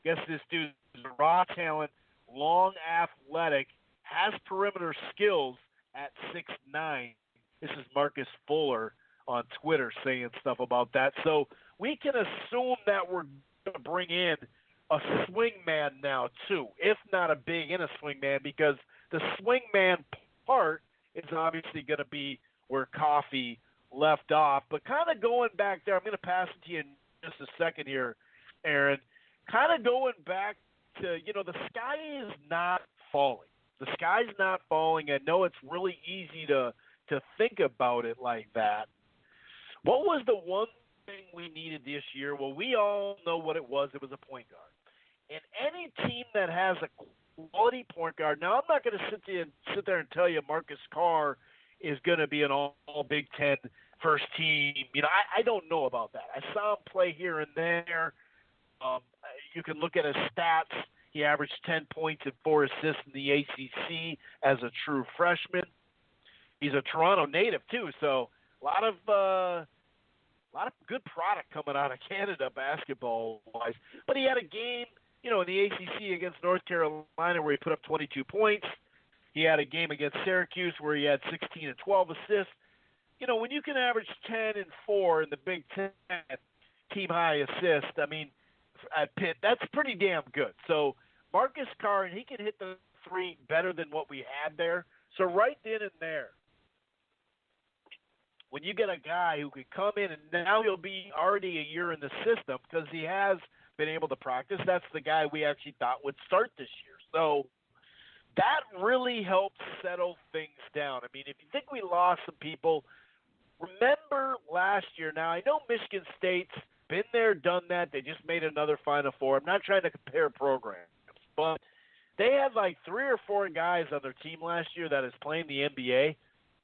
Guess this dude's a raw talent, long, athletic, has perimeter skills at 6'9". This is Marcus Fuller on Twitter saying stuff about that. So we can assume that we're going to bring in a swingman now too, if not a big and a swingman, because the swingman part is obviously going to be where Coffee left off. But kind of going back there, I'm going to pass it to you in just a second here, Aaron. Kind of going back to, the sky is not falling. The sky's not falling. I know it's really easy to think about it like that. What was the one thing we needed this year? Well, we all know what it was. It was a point guard. And any team that has a quality point guard, now I'm not going to sit there and tell you Marcus Carr is going to be an all Big Ten first team. I don't know about that. I saw him play here and there. You can look at his stats. He averaged 10 points and 4 assists in the ACC as a true freshman. He's a Toronto native too, so a lot of good product coming out of Canada basketball-wise. But he had a game, in the ACC against North Carolina where he put up 22 points. He had a game against Syracuse where he had 16 and 12 assists. When you can average 10 and 4 in the Big Ten team-high assist, at Pitt, that's pretty damn good. So Marcus Carr, he can hit the three better than what we had there. So right then and there, when you get a guy who could come in and now he'll be already a year in the system because he has been able to practice, that's the guy we actually thought would start this year. So that really helped settle things down. If you think we lost some people, remember last year. Now, I know Michigan State's been there, done that. They just made another Final Four. I'm not trying to compare programs, but they had 3 or 4 guys on their team last year that is playing the NBA,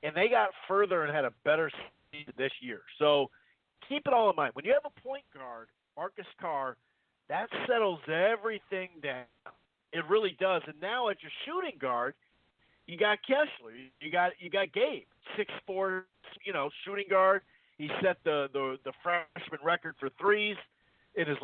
and they got further and had a better season this year. So keep it all in mind. When you have a point guard, Marcus Carr, that settles everything down. It really does. And now at your shooting guard, you got Kessler. You got Gabe, 6'4", shooting guard. He set the freshman record for threes in his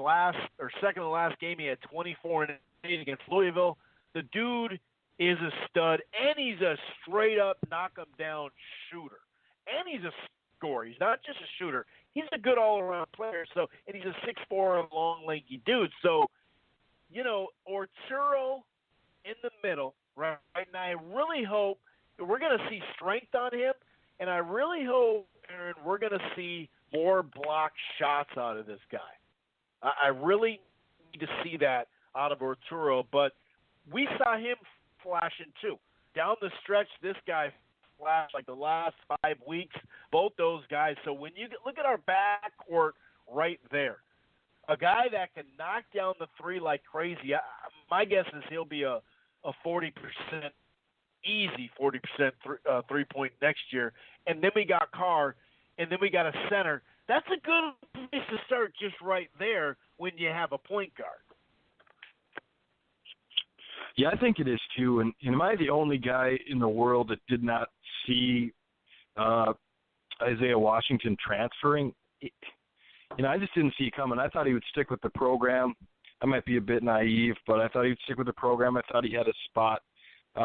second to last game. He had 24 and 8 against Louisville. The dude is a stud, and he's a straight-up knock-him-down shooter. And he's a scorer. He's not just a shooter. He's a good all-around player. So, and he's a 6'4", long, lanky dude. So, Arturo in the middle, right? And I really hope we're going to see strength on him, and I really hope, Aaron, we're going to see more block shots out of this guy. I really need to see that out of Arturo, but we saw him flashing too. Down the stretch, this guy flashed the last 5 weeks, both those guys. So when you look at our backcourt right there, a guy that can knock down the three like crazy, my guess is he'll be a 40%, easy 40% three-point next year. And then we got Carr, and then we got a center. That's a good place to start just right there when you have a point guard. Yeah, I think it is too. And am I the only guy in the world that did not see Isaiah Washington transferring? I just didn't see it coming. I thought he would stick with the program. I might be a bit naive, but I thought he would stick with the program. I thought he had a spot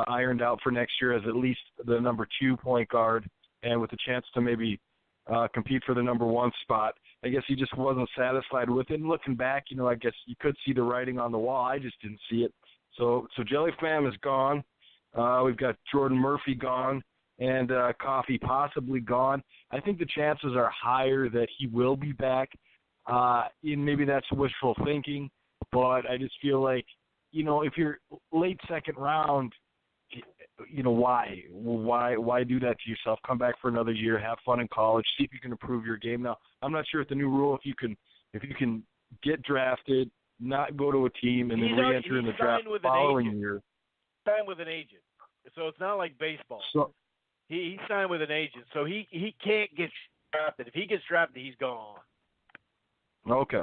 ironed out for next year as at least the number 2 point guard and with a chance to maybe compete for the number 1 spot. I guess he just wasn't satisfied with it. And looking back, I guess you could see the writing on the wall. I just didn't see it. So Jelly Fam is gone. We've got Jordan Murphy gone and Coffee possibly gone. I think the chances are higher that he will be back. maybe that's wishful thinking, but I just feel like, if you're late second round, why do that to yourself? Come back for another year, have fun in college, see if you can improve your game. Now, I'm not sure with the new rule if you can get drafted, not go to a team, and then re-enter in the draft the following year. Signed with an agent, so it's not like baseball. So he signed with an agent, so he can't get drafted. If he gets drafted, he's gone. Okay.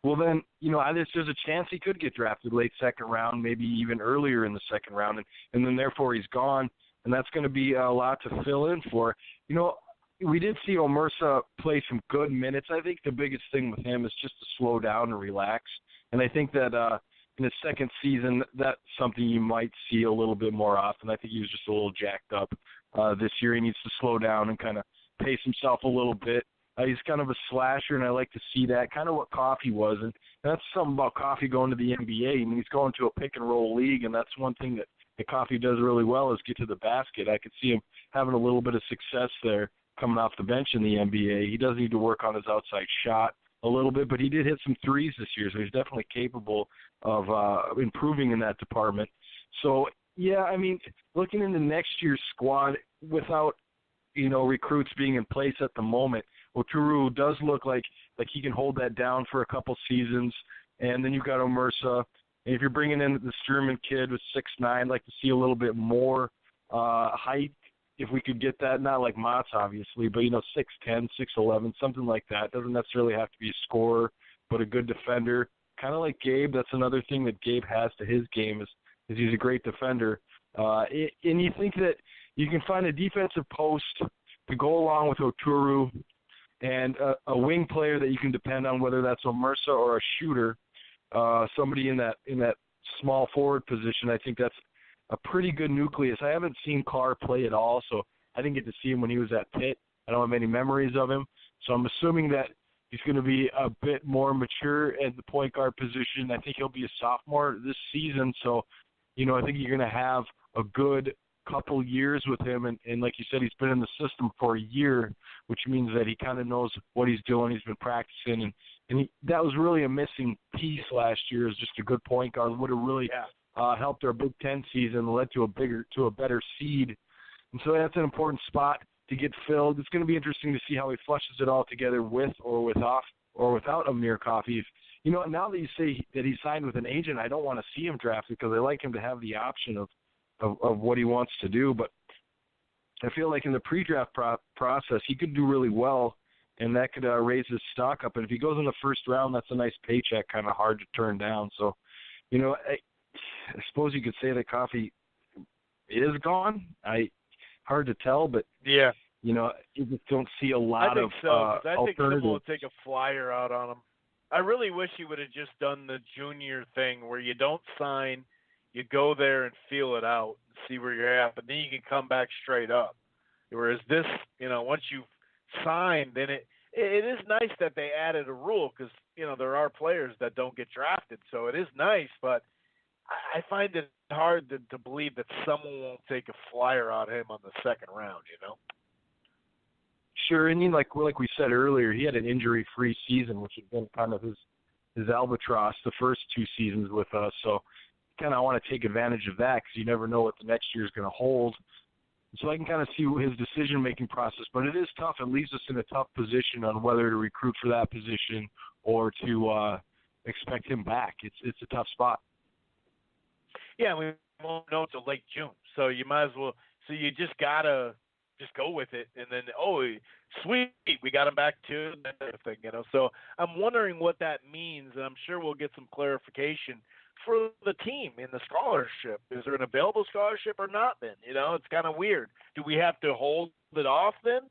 Well, then, there's a chance he could get drafted late second round, maybe even earlier in the second round, and then therefore he's gone, and that's going to be a lot to fill in for. We did see Omersa play some good minutes. I think the biggest thing with him is just to slow down and relax, and I think that in his second season, that's something you might see a little bit more often. I think he was just a little jacked up this year. He needs to slow down and kind of pace himself a little bit. He's kind of a slasher, and I like to see that, kind of what Coffey was. And that's something about Coffey going to the NBA. I mean, he's going to a pick-and-roll league, and that's one thing that Coffey does really well is get to the basket. I could see him having a little bit of success there coming off the bench in the NBA. He does need to work on his outside shot a little bit, but he did hit some threes this year, so he's definitely capable of improving in that department. So, yeah, I mean, looking into next year's squad without, recruits being in place at the moment, Oturu does look like he can hold that down for a couple seasons, and then you've got Omersa. And if you're bringing in the Sturman kid with 6'9", I'd like to see a little bit more height, if we could get that. Not like Mott's, obviously, but, 6'10", 6'11", something like that. Doesn't necessarily have to be a scorer, but a good defender. Kind of like Gabe. That's another thing that Gabe has to his game is he's a great defender. And you think that you can find a defensive post to go along with Oturu and a wing player that you can depend on, whether that's Omersa or a shooter, somebody in that small forward position. I think that's a pretty good nucleus. I haven't seen Carr play at all, so I didn't get to see him when he was at Pitt. I don't have any memories of him, so I'm assuming that he's going to be a bit more mature at the point guard position. I think he'll be a sophomore this season, so I think you're going to have a good couple years with him, and like you said, he's been in the system for a year, which means that he kind of knows what he's doing. He's been practicing, and that was really a missing piece last year, is just a good point guard. Would have really helped our Big Ten season, led to a better seed, and so that's an important spot to get filled. It's going to be interesting to see how he flushes it all together with or without Amir Coffey. Now that you say that he signed with an agent, I don't want to see him drafted because I like him to have the option of what he wants to do, but I feel like in the pre-draft process, he could do really well, and that could raise his stock up. And if he goes in the first round, that's a nice paycheck, kind of hard to turn down. So, I suppose you could say that Coffey is gone. Hard to tell, but yeah, you just don't see a lot of alternatives. I think someone will take a flyer out on him. I really wish he would have just done the junior thing where you don't sign. You go there and feel it out and see where you're at, but then you can come back straight up. Whereas this, once you sign, then it is nice that they added a rule because, there are players that don't get drafted. So it is nice, but I find it hard to believe that someone won't take a flyer on him on the second round, Sure, and like we said earlier, he had an injury-free season, which had been kind of his albatross the first two seasons with us. So kind of want to take advantage of that because you never know what the next year is going to hold. So I can kind of see his decision-making process, but it is tough. It leaves us in a tough position on whether to recruit for that position or to expect him back. It's a tough spot. Yeah, we won't know until late June, so you might as well. So you just gotta go with it, and then sweet, we got him back too, that type of thing, So I'm wondering what that means, and I'm sure we'll get some clarification for the team in the scholarship. Is there an available scholarship or not then? It's kind of weird. Do we have to hold it off then?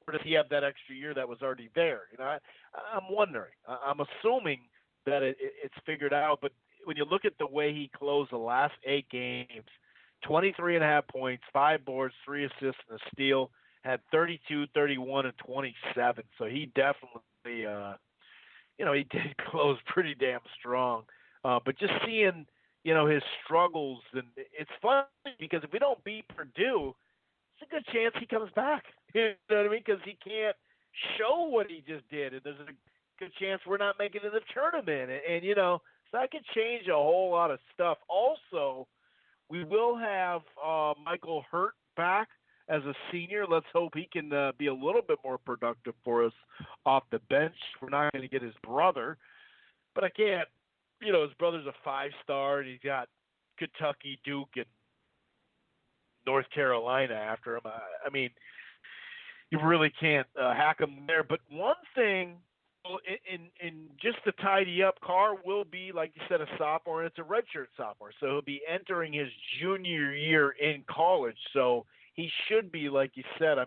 Or does he have that extra year that was already there? I'm wondering. I'm assuming that it's figured out, but when you look at the way he closed the last 8 games, 23.5 points, 5 boards, 3 assists, and a steal, had 32, 31, and 27. So he definitely, he did close pretty damn strong. But just seeing, his struggles, and it's funny because if we don't beat Purdue, it's a good chance he comes back. You know what I mean? Because he can't show what he just did. And there's a good chance we're not making it to the tournament. And so that could change a whole lot of stuff. Also, we will have Michael Hurt back as a senior. Let's hope he can be a little bit more productive for us off the bench. We're not going to get his brother, but I can't. His brother's a 5-star, and he's got Kentucky, Duke, and North Carolina after him. I mean, you really can't hack him there. But one thing, in just to tidy up, Carr will be, like you said, a sophomore, and it's a redshirt sophomore. So he'll be entering his junior year in college. So he should be, like you said,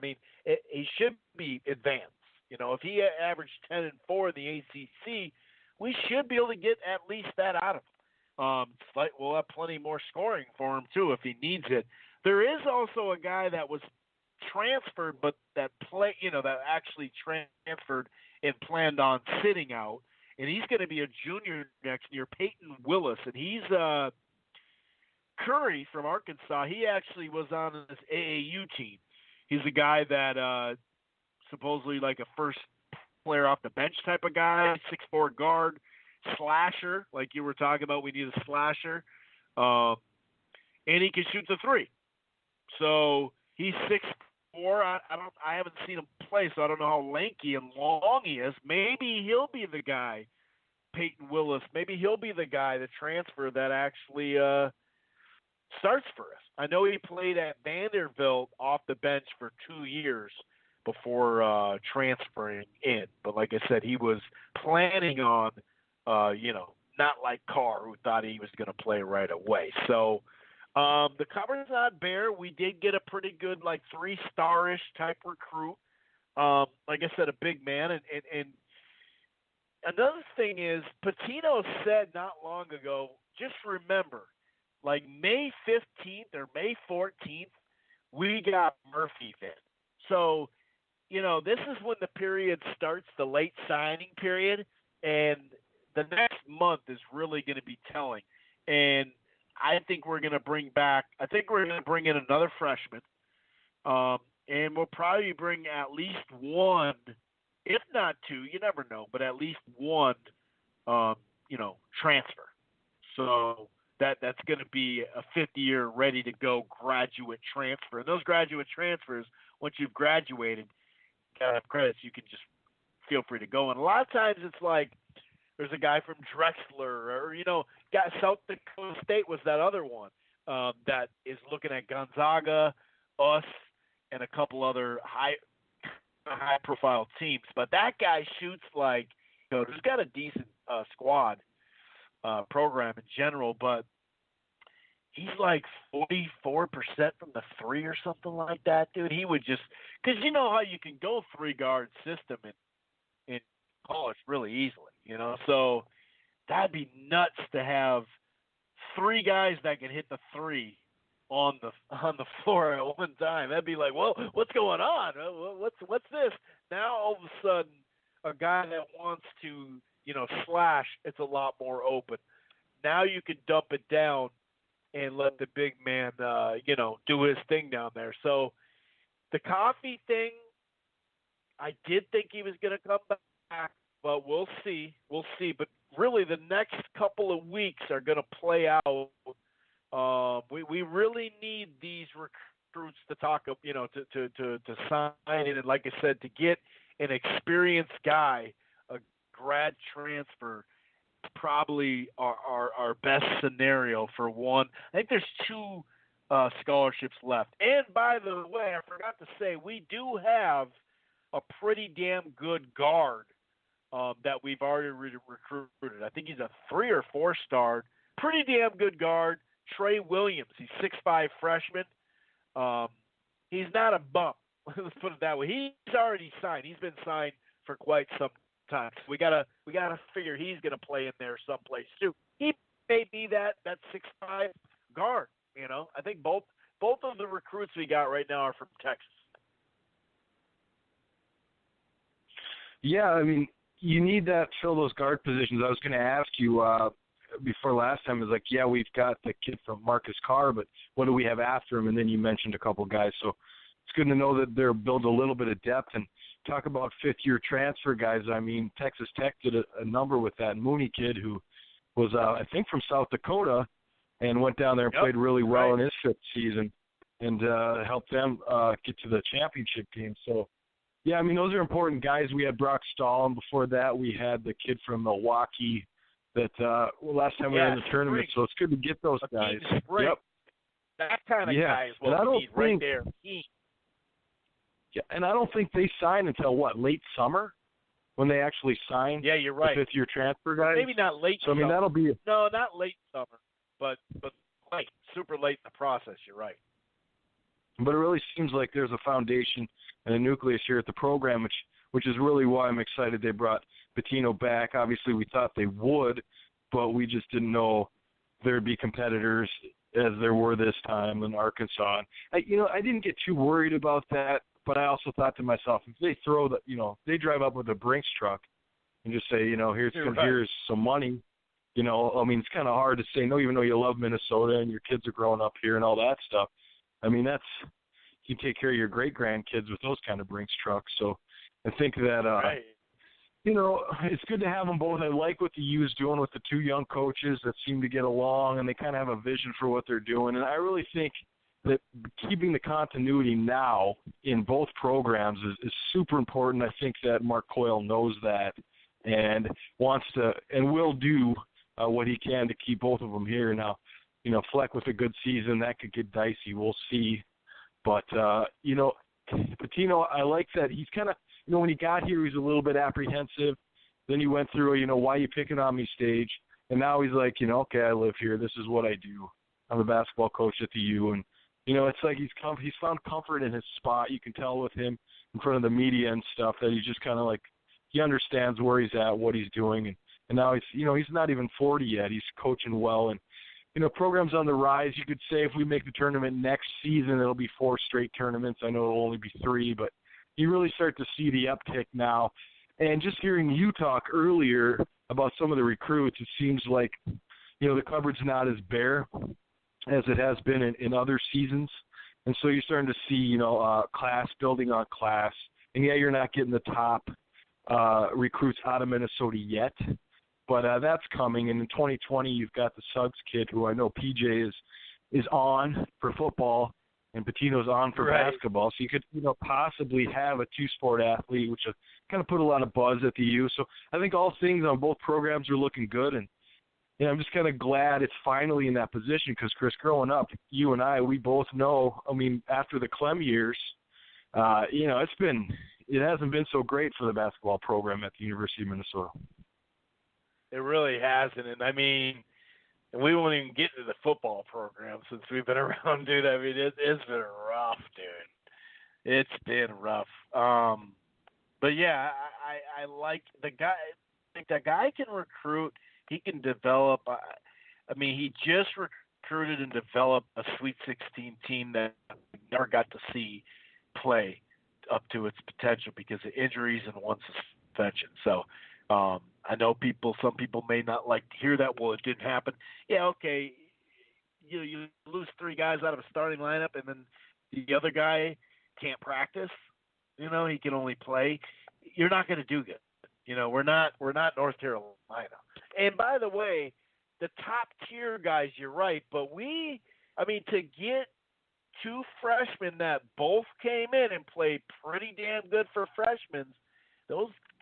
he should be advanced. If he averaged 10-4 in the ACC, we should be able to get at least that out of him. We'll have plenty more scoring for him, too, if he needs it. There is also a guy that was transferred, but that actually transferred and planned on sitting out, and he's going to be a junior next year, Peyton Willis, and he's Curry from Arkansas. He actually was on this AAU team. He's a guy that supposedly like a first player off the bench type of guy, 6'4" guard, slasher, like you were talking about. We need a slasher, and he can shoot the three. So he's 6'4". I haven't seen him play, so I don't know how lanky and long he is. Maybe he'll be the guy, Peyton Willis. Maybe he'll be the guy, the transfer that actually starts for us. I know he played at Vanderbilt off the bench for 2 years before transferring in. But like I said, he was planning on, not like Carr, who thought he was going to play right away. So the cover's not bare. We did get a pretty good, 3-star-ish type recruit. Like I said, a big man. And another thing is, Pitino said not long ago, just remember, May 15th or May 14th, we got Murphy then. So, this is when the period starts, the late signing period, and the next month is really going to be telling. And I think we're going to bring in another freshman, and we'll probably bring at least one, if not two, you never know, but at least one, transfer. So that's going to be a fifth-year ready-to-go graduate transfer. And those graduate transfers, once you've graduated, got have credits, you can just feel free to go. And a lot of times it's like there's a guy from Drexler or, South Dakota State was that other one that is looking at Gonzaga, us, and a couple other high-profile teams. But that guy shoots who's got a decent squad program in general, but he's 44% from the three or something like that, dude. He would just – because you know how you can go three-guard system in college really easily, So that'd be nuts to have three guys that can hit the three on the floor at one time. That'd be like, whoa, what's going on? What's this? Now all of a sudden a guy that wants to, slash, it's a lot more open. Now you can dump it down and let the big man, do his thing down there. So the Coffee thing, I did think he was going to come back, but we'll see. We'll see. But really, the next couple of weeks are going to play out. We really need these recruits to talk, to sign in, and like I said, to get an experienced guy, a grad transfer. Probably our best scenario for one. I think there's two scholarships left. And by the way, I forgot to say, we do have a pretty damn good guard that we've already recruited. I think he's a 3 or 4 star. Pretty damn good guard, Trey Williams. He's 6'5" freshman. He's not a bump. Let's put it that way. He's already signed. He's been signed for quite some time. So we gotta figure he's gonna play in there someplace too. He may be that 6'5" guard. I think both of the recruits we got right now are from Texas. Yeah, you need that to fill those guard positions. I was going to ask you before last time, we've got the kid from Marcus Carr, but what do we have after him? And then you mentioned a couple guys, so it's good to know that they're built a little bit of depth. And talk about fifth-year transfer guys. I mean, Texas Tech did a number with that Mooney kid who was, I think, from South Dakota and went down there and played really well in his fifth season and helped them get to the championship game. So, yeah, I mean, those are important guys. We had Brock Stahl, and before that we had the kid from Milwaukee that last time we were in the tournament. So it's good to get those guys. Yep. That kind of guy is what we need right there. Yeah, and I don't think they sign until, late summer when they actually sign you're right. the fifth-year transfer guys? Maybe not late summer. So, I mean, that'll be – No, not late summer, but late, super late in the process. You're right. But it really seems like there's a foundation and a nucleus here at the program, which is really why I'm excited they brought Pitino back. Obviously, we thought they would, but we just didn't know there'd be competitors as there were this time in Arkansas. And I didn't get too worried about that, but I also thought to myself, if they throw they drive up with a Brinks truck and just say, here's some money, I mean, it's kind of hard to say no, even though you love Minnesota and your kids are growing up here and all that stuff. I mean, you take care of your great-grandkids with those kind of Brinks trucks. So I think that, it's good to have them both. I like what the U is doing with the two young coaches that seem to get along, and they kind of have a vision for what they're doing. And I really think that keeping the continuity now in both programs is super important. I think that Mark Coyle knows that and wants to and will do what he can to keep both of them here. Now, Fleck with a good season, that could get dicey. We'll see. But, Pitino, I like that he's kind of, when he got here, he was a little bit apprehensive. Then he went through, why you picking on me stage. And now he's like, okay, I live here. This is what I do. I'm a basketball coach at the U. And, it's like he's found comfort in his spot. You can tell with him in front of the media and stuff that he's just kind of like, he understands where he's at, what he's doing. And now he's not even 40 yet. He's coaching well. And, programs on the rise. You could say if we make the tournament next season, it'll be 4 straight tournaments. I know it'll only be 3, but you really start to see the uptick now. And just hearing you talk earlier about some of the recruits, it seems like, the cupboard's not as bare as it has been in other seasons. And so you're starting to see, class building on class. And, you're not getting the top recruits out of Minnesota yet. But that's coming, and in 2020 you've got the Suggs kid, who I know PJ is on for football, and Pitino's on for basketball. So you could possibly have a 2-sport athlete, which kind of put a lot of buzz at the U. So I think all things on both programs are looking good, and I'm just kind of glad it's finally in that position because, Chris, growing up, you and I, we both know. I mean, after the Clem years, it hasn't been so great for the basketball program at the University of Minnesota. It really hasn't, and I mean, we won't even get into the football program since we've been around, dude. I mean, it's been rough, dude. It's been rough. But yeah, I like the guy. I think that guy can recruit. He can develop. I mean, he just recruited and developed a Sweet 16 team that we never got to see play up to its potential because of injuries and one suspension. So. I know some people may not like to hear that. Well, it didn't happen. Yeah, okay. You lose 3 guys out of a starting lineup, and then the other guy can't practice. He can only play. You're not going to do good. We're not North Carolina. And by the way, the top tier guys, you're right. But to get 2 freshmen that both came in and played pretty damn good for freshmen,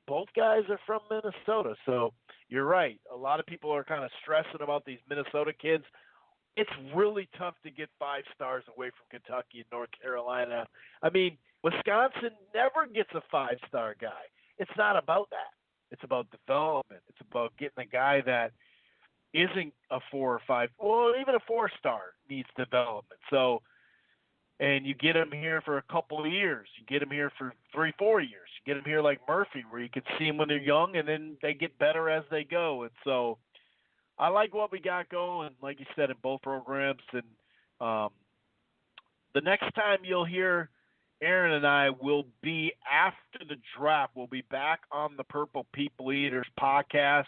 both guys are from Minnesota, so you're right. A lot of people are kind of stressing about these Minnesota kids. It's really tough to get 5 stars away from Kentucky and North Carolina. I mean, Wisconsin never gets a 5-star guy. It's not about that. It's about development. It's about getting a guy that isn't a 4 or 5, well, even a 4-star needs development. So, and you get them here for a couple of years. You get them here for 3-4 years. You get them here like Murphy, where you can see them when they're young, and then they get better as they go. And so I like what we got going, like you said, in both programs. And the next time you'll hear Aaron and I will be after the draft. We'll be back on the Purple People Eaters podcast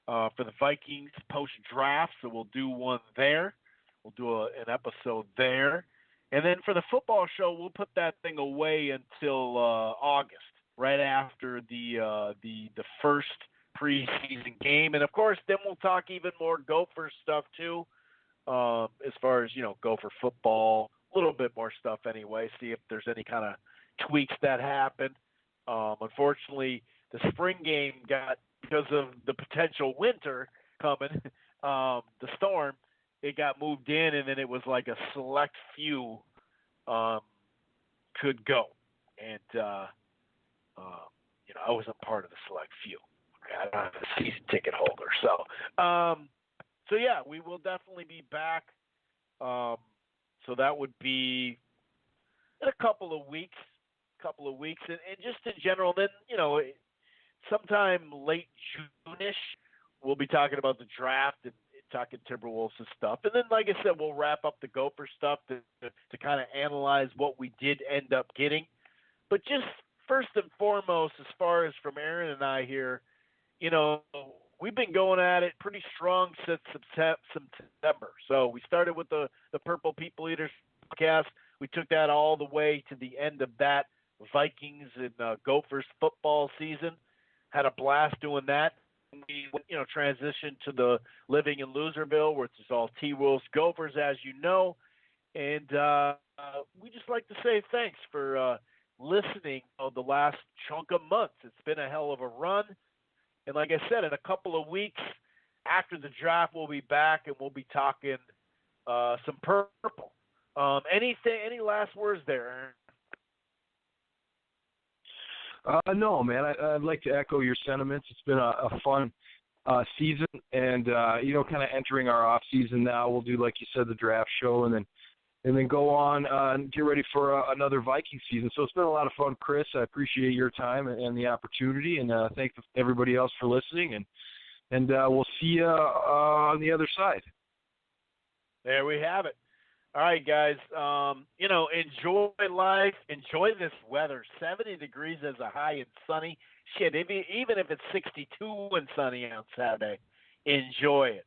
for the Vikings post-draft. So we'll do one there. We'll do an episode there. And then for the football show, we'll put that thing away until August. right after the first preseason game, and of course, then we'll talk even more Gophers stuff too, as far as Gopher football, a little bit more stuff anyway. See if there's any kind of tweaks that happen. Unfortunately, the spring game got, because of the potential winter coming, the storm, it got moved in, and then it was like a select few could go, and I wasn't part of the select few. Okay, I'm not a season ticket holder, so yeah, we will definitely be back. So that would be in a couple of weeks, and just in general, then sometime late June-ish, we'll be talking about the draft and talking Timberwolves and stuff. And then, like I said, we'll wrap up the Gopher stuff to kind of analyze what we did end up getting. But just first and foremost, as far as from Aaron and I here, we've been going at it pretty strong since September. So we started with the Purple People Eaters podcast. We took that all the way to the end of that Vikings and Gophers football season. Had a blast doing that. We transitioned to the Living in Loserville, which is all T-Wolves Gophers, as you know. And we just like to say thanks for listening the last chunk of months. It's been a hell of a run. And like I said, in a couple of weeks after the draft, we'll be back and we'll be talking some purple. Any last words there, Aaron? No, man. I'd like to echo your sentiments. It's been a fun season, and kind of entering our off season now. We'll do, like you said, the draft show, and then go on and get ready for another Viking season. So it's been a lot of fun, Chris. I appreciate your time and the opportunity, and thank everybody else for listening. And we'll see you on the other side. There we have it. All right, guys. Enjoy life. Enjoy this weather. 70 degrees as a high and sunny. Shit, even if it's 62 and sunny on Saturday, enjoy it.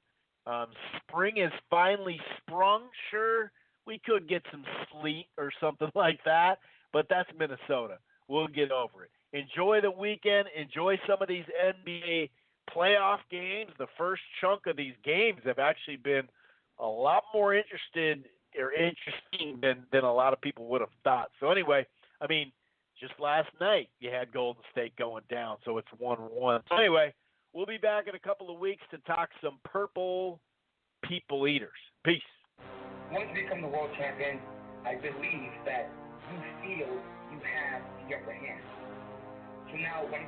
Spring is finally sprung. Sure, we could get some sleet or something like that, but that's Minnesota. We'll get over it. Enjoy the weekend. Enjoy some of these NBA playoff games. The first chunk of these games have actually been a lot more interesting than a lot of people would have thought. So anyway, just last night you had Golden State going down, so it's 1-1. So anyway, we'll be back in a couple of weeks to talk some Purple People Eaters. Peace. Once you become the world champion, I believe that you feel you have the upper hand. So now when